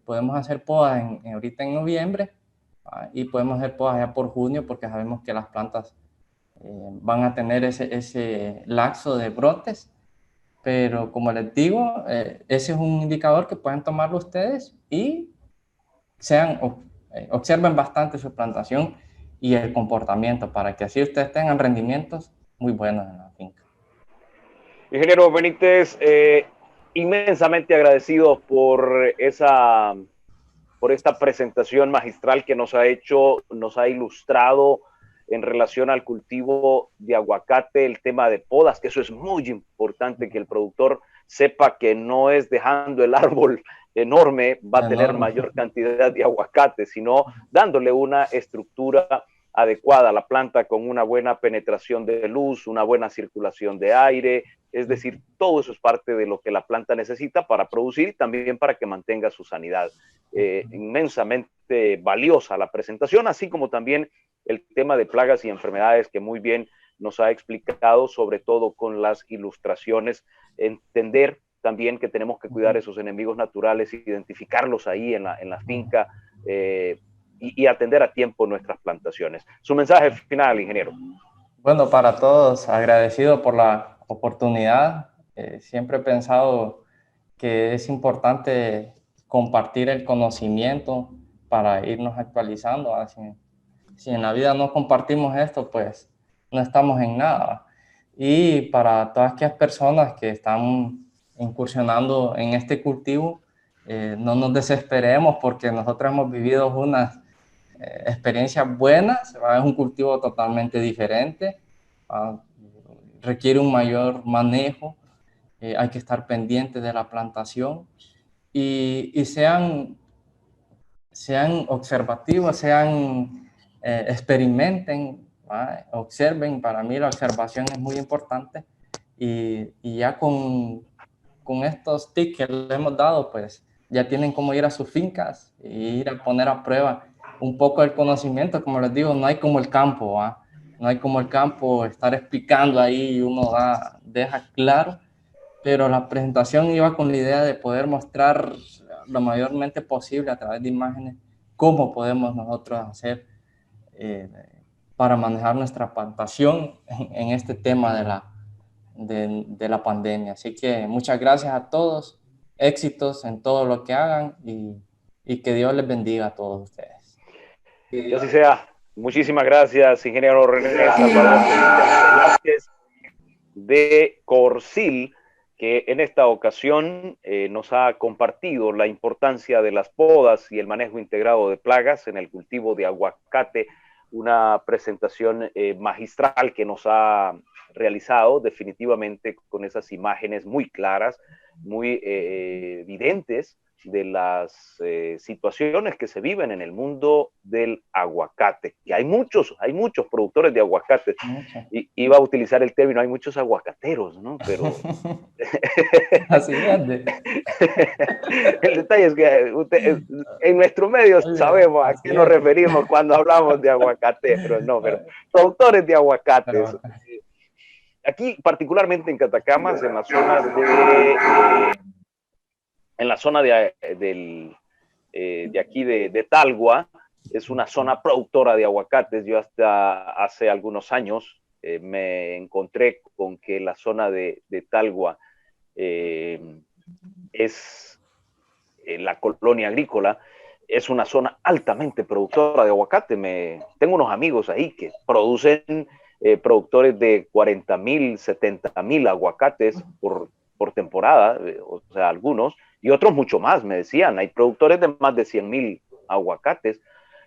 podemos hacer podas ahorita en noviembre y podemos hacer podas ya por junio porque sabemos que las plantas van a tener ese lapso de brotes, pero como les digo, ese es un indicador que pueden tomarlo ustedes y observen bastante su plantación y el comportamiento para que así ustedes tengan rendimientos muy buenos en la finca. Ingeniero Benítez, inmensamente agradecido por esta presentación magistral que nos ha hecho, nos ha ilustrado en relación al cultivo de aguacate, el tema de podas, que eso es muy importante, que el productor sepa que no es dejando el árbol enorme, va a tener mayor cantidad de aguacate, sino dándole una estructura adecuada a la planta con una buena penetración de luz, una buena circulación de aire, es decir, todo eso es parte de lo que la planta necesita para producir y también para que mantenga su sanidad. Inmensamente valiosa la presentación, así como también el tema de plagas y enfermedades que muy bien nos ha explicado, sobre todo con las ilustraciones, entender también que tenemos que cuidar esos enemigos naturales, identificarlos ahí en la finca y atender a tiempo nuestras plantaciones. Su mensaje final, ingeniero. Bueno, para todos, agradecido por la oportunidad. Siempre he pensado que es importante compartir el conocimiento para irnos actualizando. Si en la vida no compartimos esto, pues no estamos en nada. Y para todas aquellas personas que están incursionando en este cultivo, no nos desesperemos porque nosotros hemos vivido unas experiencias buenas. Es un cultivo totalmente diferente, requiere un mayor manejo, hay que estar pendientes de la plantación y sean observativos, experimenten, observen. Para mí la observación es muy importante y ya con estos tips que les hemos dado, pues ya tienen cómo ir a sus fincas e ir a poner a prueba un poco el conocimiento. Como les digo, no hay como el campo, no hay como el campo estar explicando ahí y uno deja claro, pero la presentación iba con la idea de poder mostrar lo mayormente posible a través de imágenes cómo podemos nosotros hacer para manejar nuestra plantación en este tema de la pandemia. Así que muchas gracias a todos, éxitos en todo lo que hagan y que Dios les bendiga a todos ustedes. Que así sea. Muchísimas gracias, ingeniero René Salvador Velázquez de Corcil, que en esta ocasión nos ha compartido la importancia de las podas y el manejo integrado de plagas en el cultivo de aguacate, una presentación magistral que nos ha realizado definitivamente con esas imágenes muy claras, muy evidentes de las situaciones que se viven en el mundo del aguacate. Y hay muchos productores de aguacates. Y iba a utilizar el término, hay muchos aguacateros, ¿no? Pero Así es. el detalle es que en nuestro medio sabemos a qué nos referimos cuando hablamos de aguacateros, no, pero productores de aguacates. Aquí, particularmente en Catacamas, en la zona de aquí de Talgua, es una zona productora de aguacates. Yo hasta hace algunos años me encontré con que la zona de Talgua es la colonia agrícola, es una zona altamente productora de aguacate. Tengo unos amigos ahí que producen productores de 40,000, 70,000 aguacates por temporada, o sea, algunos, y otros mucho más, me decían. Hay productores de más de 100,000 aguacates.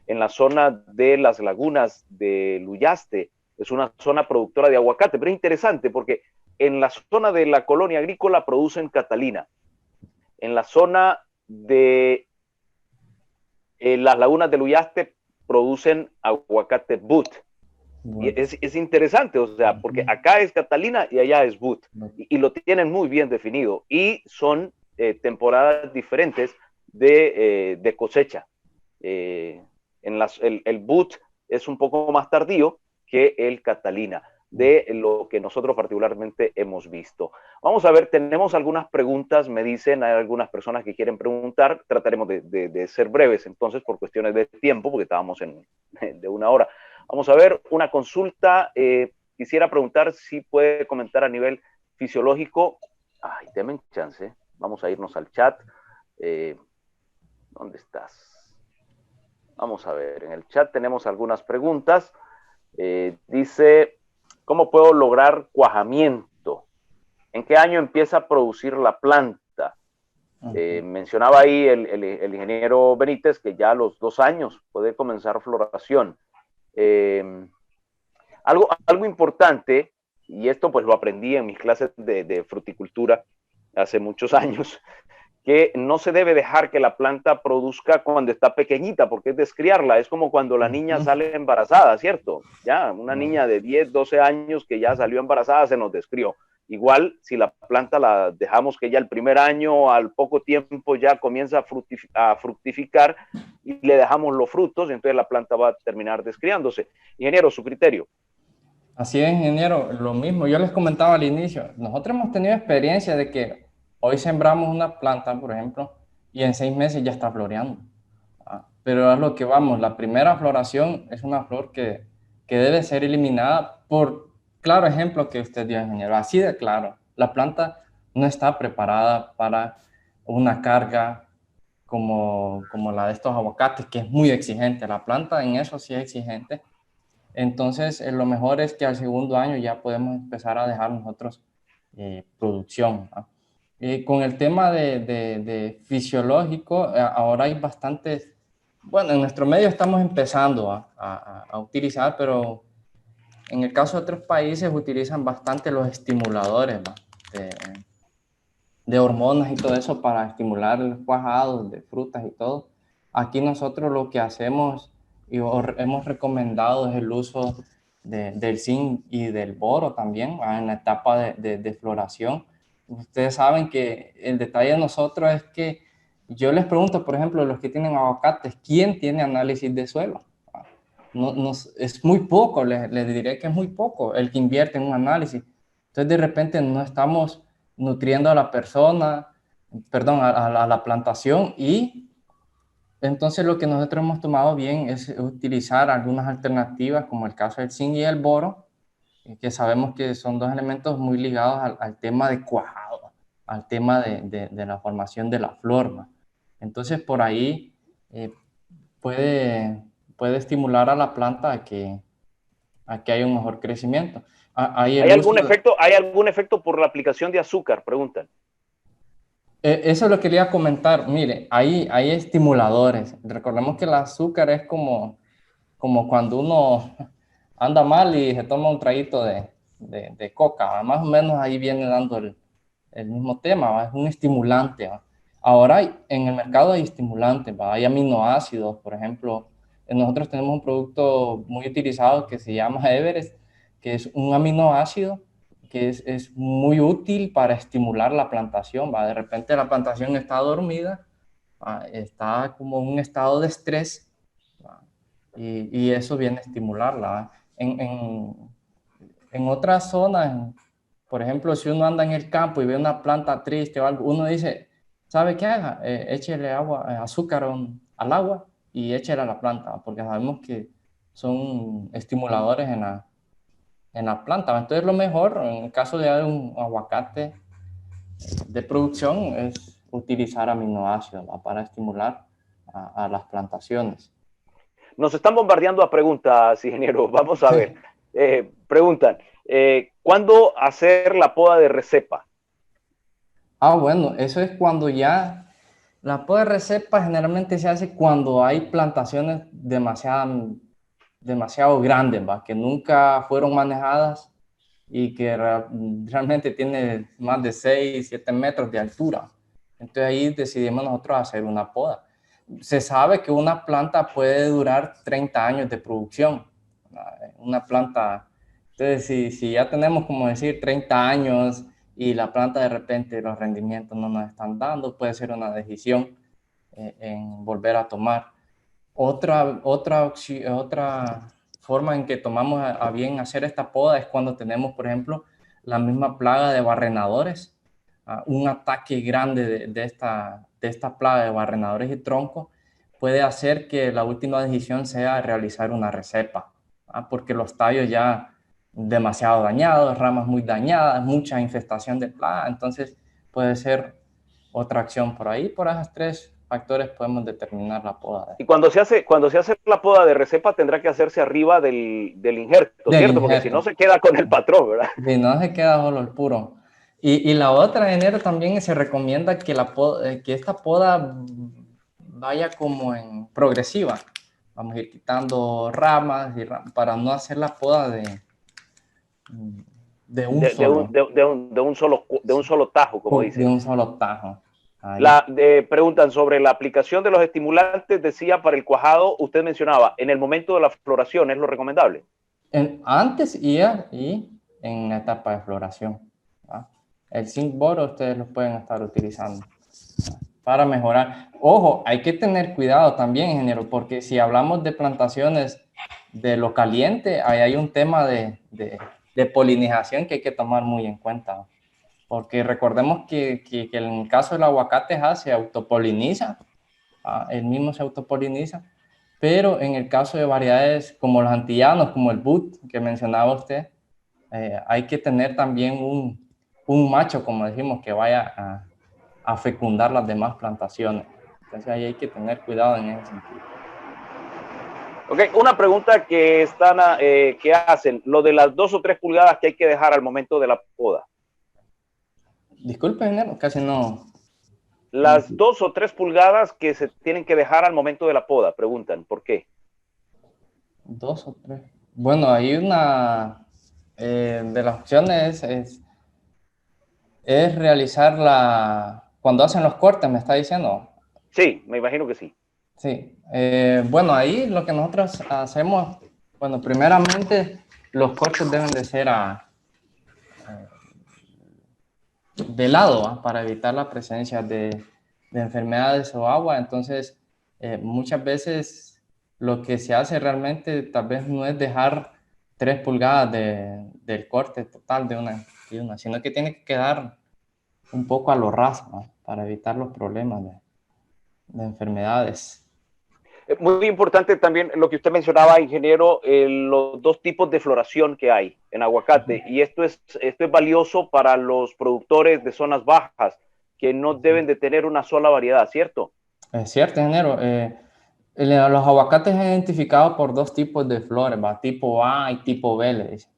En la zona de las lagunas de Luyaste, es una zona productora de aguacate, pero es interesante porque en la zona de la colonia agrícola producen Catalina. En la zona de las lagunas de Luyaste producen aguacate But. Y es interesante, o sea, porque acá es Catalina y allá es But. Y lo tienen muy bien definido. Y son temporadas diferentes de cosecha. El But es un poco más tardío que el Catalina, de lo que nosotros particularmente hemos visto. Vamos a ver, tenemos algunas preguntas, me dicen, hay algunas personas que quieren preguntar, trataremos de ser breves entonces por cuestiones de tiempo, porque estábamos de una hora. Vamos a ver, una consulta, quisiera preguntar si puede comentar a nivel fisiológico. Ay, denme chance, vamos a irnos al chat. ¿Dónde estás? Vamos a ver, en el chat tenemos algunas preguntas. Dice, ¿cómo puedo lograr cuajamiento? ¿En qué año empieza a producir la planta? Mencionaba ahí el ingeniero Benítez que ya a los 2 años puede comenzar floración. Algo importante, y esto pues lo aprendí en mis clases de fruticultura hace muchos años, que no se debe dejar que la planta produzca cuando está pequeñita, porque es descriarla. Es como cuando la niña sale embarazada, ¿cierto? Ya, una niña de 10, 12 años que ya salió embarazada se nos descrió. Igual, si la planta la dejamos que ya el primer año, al poco tiempo ya comienza a fructificar y le dejamos los frutos, entonces la planta va a terminar descriándose. Ingeniero, su criterio. Así es, ingeniero, lo mismo. Yo les comentaba al inicio, nosotros hemos tenido experiencia de que hoy sembramos una planta, por ejemplo, y en 6 meses ya está floreando. Pero es lo que vamos, la primera floración es una flor que debe ser eliminada por claro ejemplo que usted dio, ingeniero. Así de claro, la planta no está preparada para una carga como la de estos aguacates, que es muy exigente. La planta en eso sí es exigente. Entonces, lo mejor es que al segundo año ya podemos empezar a dejar nosotros producción, ¿no? Con el tema de fisiológico, ahora hay bastantes, bueno, en nuestro medio estamos empezando a utilizar, pero en el caso de otros países utilizan bastante los estimuladores, ¿no? de hormonas y todo eso para estimular los cuajados de frutas y todo. Aquí nosotros lo que hacemos y hemos recomendado es el uso del zinc y del boro también en la etapa de floración. Ustedes saben que el detalle de nosotros es que yo les pregunto, por ejemplo, los que tienen aguacates, ¿quién tiene análisis de suelo? Es muy poco, les diré que es muy poco el que invierte en un análisis. Entonces, de repente no estamos nutriendo a la persona, perdón, a la plantación, y entonces lo que nosotros hemos tomado bien es utilizar algunas alternativas como el caso del zinc y el boro, que sabemos que son 2 elementos muy ligados al tema de cuajado, al tema de la formación de la flor, ¿no? Entonces por ahí puede estimular a la planta a que haya un mejor crecimiento. ¿Hay algún efecto por la aplicación de azúcar? Preguntan. Eso lo quería comentar. Mire, hay estimuladores. Recordemos que el azúcar es como cuando uno anda mal y se toma un traguito de coca. Más o menos ahí viene dando el mismo tema, ¿va? Es un estimulante, ¿va? Ahora en el mercado hay estimulantes, ¿va? Hay aminoácidos, por ejemplo. Nosotros tenemos un producto muy utilizado que se llama Everest, que es un aminoácido que es muy útil para estimular la plantación, ¿va? De repente la plantación está dormida, ¿va? Está como en un estado de estrés, ¿va? Y eso viene a estimularla, ¿va? En otras zonas, por ejemplo, si uno anda en el campo y ve una planta triste o algo, uno dice, ¿sabe qué haga? Échele agua, azúcar al agua y échele a la planta, porque sabemos que son estimuladores en la planta. Entonces, lo mejor, en el caso de un aguacate de producción, es utilizar aminoácidos, ¿va? Para estimular a las plantaciones. Nos están bombardeando a preguntas, ingeniero. Vamos a ver. Preguntan, ¿cuándo hacer la poda de recepa? Bueno, eso es cuando ya la poda de recepa generalmente se hace cuando hay plantaciones demasiado grandes, ¿va? Que nunca fueron manejadas y que realmente tiene más de 6, 7 metros de altura. Entonces ahí decidimos nosotros hacer una poda. Se sabe que una planta puede durar 30 años de producción. Una planta, entonces si ya tenemos, como decir, 30 años y la planta de repente los rendimientos no nos están dando, puede ser una decisión en volver a tomar. Otra forma en que tomamos a bien hacer esta poda es cuando tenemos, por ejemplo, la misma plaga de barrenadores, un ataque grande de esta plaga de barrenadores y troncos puede hacer que la última decisión sea realizar una recepa, porque los tallos ya demasiado dañados, ramas muy dañadas, mucha infestación de plaga, entonces puede ser otra acción por ahí. Por esos tres factores podemos determinar la poda. Y cuando se hace la poda de recepa tendrá que hacerse arriba del injerto, Del ¿cierto? Porque si injerto. no se queda con el patrón, ¿verdad? Y no se queda solo el puro. Y la otra, enero, también se recomienda que, que esta poda vaya como en progresiva. Vamos a ir quitando ramas para no hacer la poda de un solo. De un solo tajo, como De dicen. un solo tajo. Ahí. Preguntan sobre la aplicación de los estimulantes, decía, para el cuajado, usted mencionaba, en el momento de la floración, ¿es lo recomendable? Antes y en la etapa de floración. ¿Va? El zinc boro ustedes lo pueden estar utilizando para mejorar. Ojo, hay que tener cuidado también, ingeniero, porque si hablamos de plantaciones de lo caliente, ahí hay un tema de polinización que hay que tomar muy en cuenta. Porque recordemos que en el caso del aguacate se autopoliniza, él mismo se autopoliniza, pero en el caso de variedades como los antillanos, como el bud que mencionaba usted, hay que tener también un macho, como decimos, que vaya a fecundar las demás plantaciones. Entonces ahí hay que tener cuidado en ese sentido. Ok, una pregunta que hacen, lo de las 2 o 3 pulgadas que hay que dejar al momento de la poda. Disculpe, ingeniero, casi no. Las 2 o 3 pulgadas que se tienen que dejar al momento de la poda, preguntan, ¿por qué? 2 o 3. Bueno, hay una de las opciones es realizar cuando hacen los cortes, me está diciendo. Sí, me imagino que sí. Sí, bueno, ahí lo que nosotros hacemos, bueno, primeramente los cortes deben de ser de lado, para evitar la presencia de enfermedades o agua. Entonces, muchas veces lo que se hace realmente tal vez no es dejar 3 pulgadas del corte total de una, sino que tiene que quedar un poco a lo raso, ¿no? Para evitar los problemas de enfermedades. Muy importante también lo que usted mencionaba, ingeniero, los 2 tipos de floración que hay en aguacate. Y esto es valioso para los productores de zonas bajas, que no deben de tener una sola variedad, ¿cierto? Es cierto, ingeniero. Los aguacates son identificados por 2 tipos de flores, ¿va? Tipo A y tipo B, le dicen.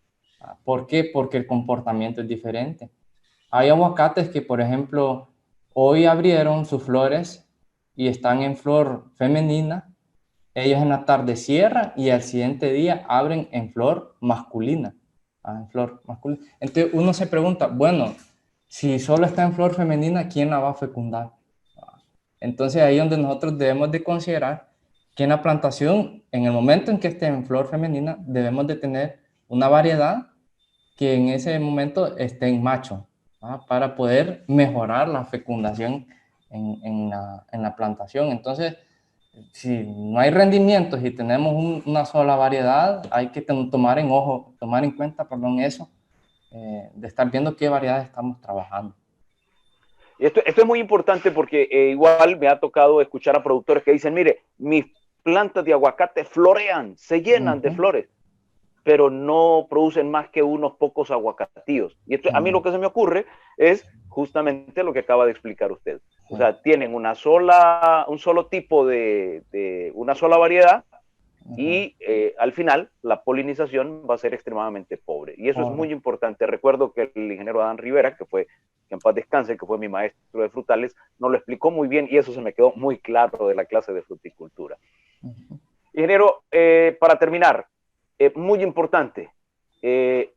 ¿Por qué? Porque el comportamiento es diferente. Hay aguacates que, por ejemplo, hoy abrieron sus flores y están en flor femenina. Ellos en la tarde cierran y al siguiente día abren en flor masculina. En flor masculina. Entonces uno se pregunta, bueno, si solo está en flor femenina, ¿quién la va a fecundar? Entonces ahí es donde nosotros debemos de considerar que en la plantación, en el momento en que esté en flor femenina, debemos de tener una variedad que en ese momento esté en macho, ¿ah? Para poder mejorar la fecundación en la plantación. Entonces, si no hay rendimientos y tenemos una sola variedad, hay que tomar en cuenta, perdón, eso, de estar viendo qué variedades estamos trabajando. Y esto es muy importante porque igual me ha tocado escuchar a productores que dicen, mire, mis plantas de aguacate florean, se llenan de flores, pero no producen más que unos pocos aguacatíos. Y esto, a mí lo que se me ocurre es justamente lo que acaba de explicar usted. O sea, tienen un solo tipo una sola variedad, y al final la polinización va a ser extremadamente pobre. Y eso es muy importante. Recuerdo que el ingeniero Adán Rivera, que en paz descanse, que fue mi maestro de frutales, nos lo explicó muy bien y eso se me quedó muy claro de la clase de fruticultura. Ingeniero, para terminar, muy importante, el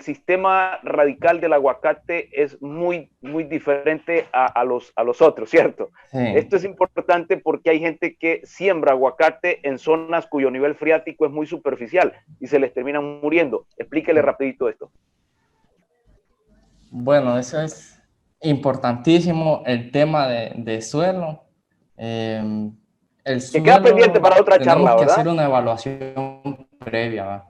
sistema radical del aguacate es muy diferente a los otros, ¿cierto? Sí. Esto es importante porque hay gente que siembra aguacate en zonas cuyo nivel freático es muy superficial y se les termina muriendo. Explíquele rapidito esto. Bueno, eso es importantísimo, el tema de suelo. El que queda pendiente para otra charla, ¿verdad? Tenemos que hacer una evaluación previa, ¿verdad?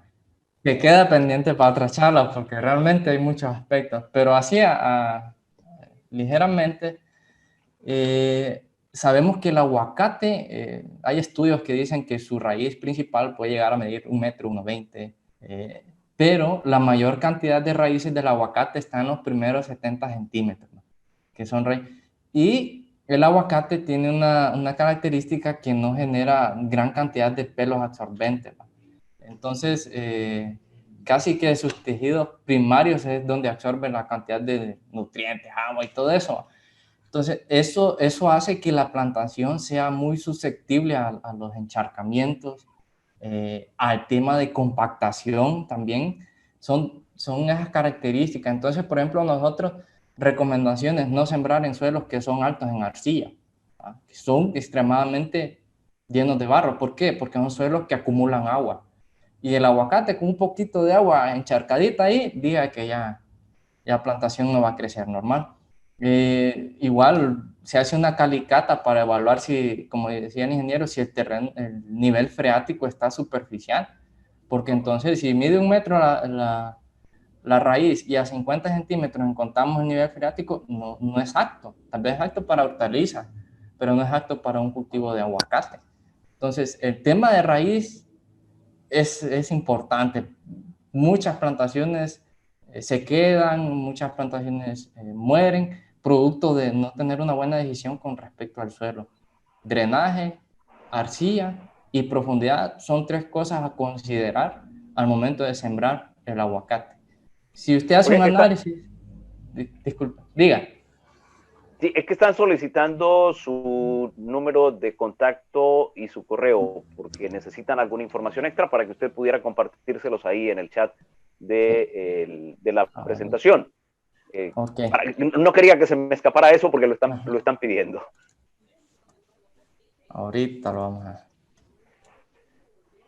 Que queda pendiente para otra charla porque realmente hay muchos aspectos, pero así ligeramente, sabemos que el aguacate, hay estudios que dicen que su raíz principal puede llegar a medir 1 metro, 1,20 m, pero la mayor cantidad de raíces del aguacate está en los primeros 70 centímetros, ¿no? Que son raíces. Y el aguacate tiene una característica que no genera gran cantidad de pelos absorbentes, ¿no? Entonces, casi que sus tejidos primarios es donde absorben la cantidad de nutrientes, agua y todo eso. Entonces, eso hace que la plantación sea muy susceptible a los encharcamientos, al tema de compactación también, son esas características. Entonces, por ejemplo, nosotros, recomendaciones, no sembrar en suelos que son altos en arcilla, ¿verdad? Que son extremadamente llenos de barro. ¿Por qué? Porque son suelos que acumulan agua. Y el aguacate con un poquito de agua encharcadita ahí, diga que ya plantación no va a crecer normal. Igual se hace una calicata para evaluar si, como decía el ingeniero, si el nivel freático está superficial, porque entonces si mide 1 metro la raíz y a 50 centímetros encontramos el nivel freático, no es apto. Tal vez es apto para hortalizas, pero no es apto para un cultivo de aguacate. Entonces, el tema de raíz es importante. Muchas plantaciones se quedan, muchas plantaciones mueren, producto de no tener una buena decisión con respecto al suelo. Drenaje, arcilla y profundidad son 3 cosas a considerar al momento de sembrar el aguacate. Si usted hace un análisis, disculpa, diga. Sí, es que están solicitando su número de contacto y su correo porque necesitan alguna información extra para que usted pudiera compartírselos ahí en el chat de la presentación. Okay. No quería que se me escapara eso porque lo están pidiendo. Ahorita lo vamos a...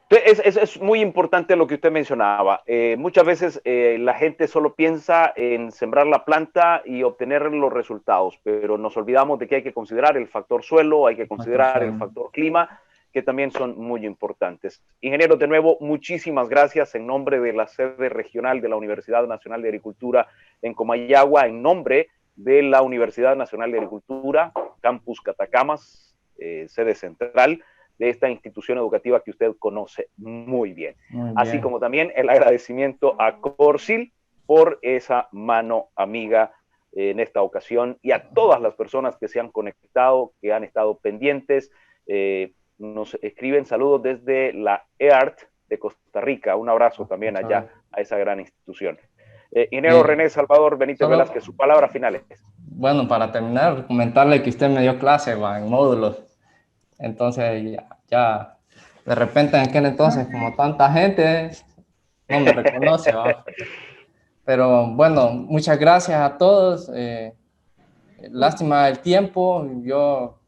Es muy importante lo que usted mencionaba. Muchas veces la gente solo piensa en sembrar la planta y obtener los resultados, pero nos olvidamos de que hay que considerar el factor suelo, hay que considerar el factor clima, que también son muy importantes. Ingenieros, de nuevo, muchísimas gracias en nombre de la sede regional de la Universidad Nacional de Agricultura en Comayagua, en nombre de la Universidad Nacional de Agricultura, Campus Catacamas, sede central de esta institución educativa que usted conoce muy bien. Así como también el agradecimiento a Corsil por esa mano amiga en esta ocasión y a todas las personas que se han conectado, que han estado pendientes. Nos escriben saludos desde la EART de Costa Rica. Un abrazo también allá a esa gran institución. Ingeniero René Salvador Benítez Velázquez, su palabra final es. Bueno, para terminar, comentarle que usted me dio clase en módulos. Entonces, ya de repente en aquel entonces, como tanta gente no me reconoce, ¿va? Pero bueno, muchas gracias a todos. Lástima el tiempo, yo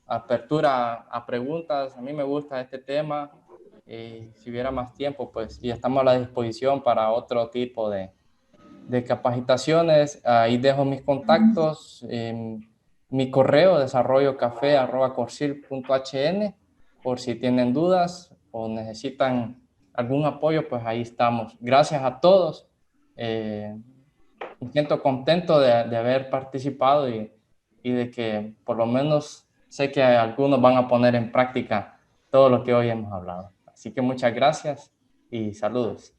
apertura a preguntas, a mí me gusta este tema, si hubiera más tiempo, pues, y estamos a la disposición para otro tipo de capacitaciones. Ahí dejo mis contactos, mi correo desarrollocafe@corsil.hn, por si tienen dudas o necesitan algún apoyo, pues ahí estamos. Gracias a todos. Me siento contento de haber participado y de que por lo menos sé que algunos van a poner en práctica todo lo que hoy hemos hablado. Así que muchas gracias y saludos.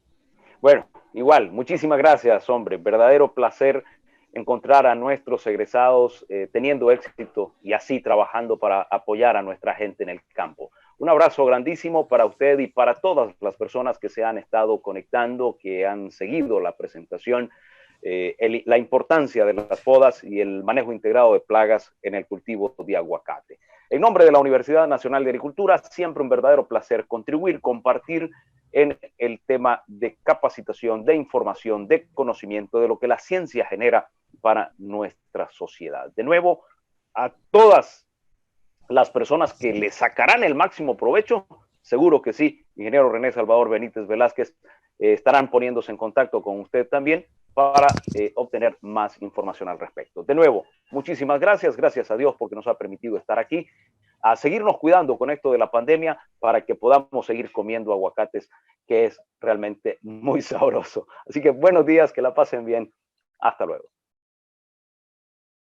Bueno, igual, muchísimas gracias, hombre. Verdadero placer encontrar a nuestros egresados teniendo éxito y así trabajando para apoyar a nuestra gente en el campo. Un abrazo grandísimo para usted y para todas las personas que se han estado conectando, que han seguido la presentación, la importancia de las podas y el manejo integrado de plagas en el cultivo de aguacate. En nombre de la Universidad Nacional de Agricultura, siempre un verdadero placer contribuir, compartir en el tema de capacitación, de información, de conocimiento, de lo que la ciencia genera para nuestra sociedad. De nuevo, a todas las personas que le sacarán el máximo provecho, seguro que sí, ingeniero René Salvador Benítez Velázquez, estarán poniéndose en contacto con usted también para obtener más información al respecto. De nuevo, muchísimas gracias, gracias a Dios porque nos ha permitido estar aquí, a seguirnos cuidando con esto de la pandemia para que podamos seguir comiendo aguacates, que es realmente muy sabroso. Así que buenos días, que la pasen bien. Hasta luego.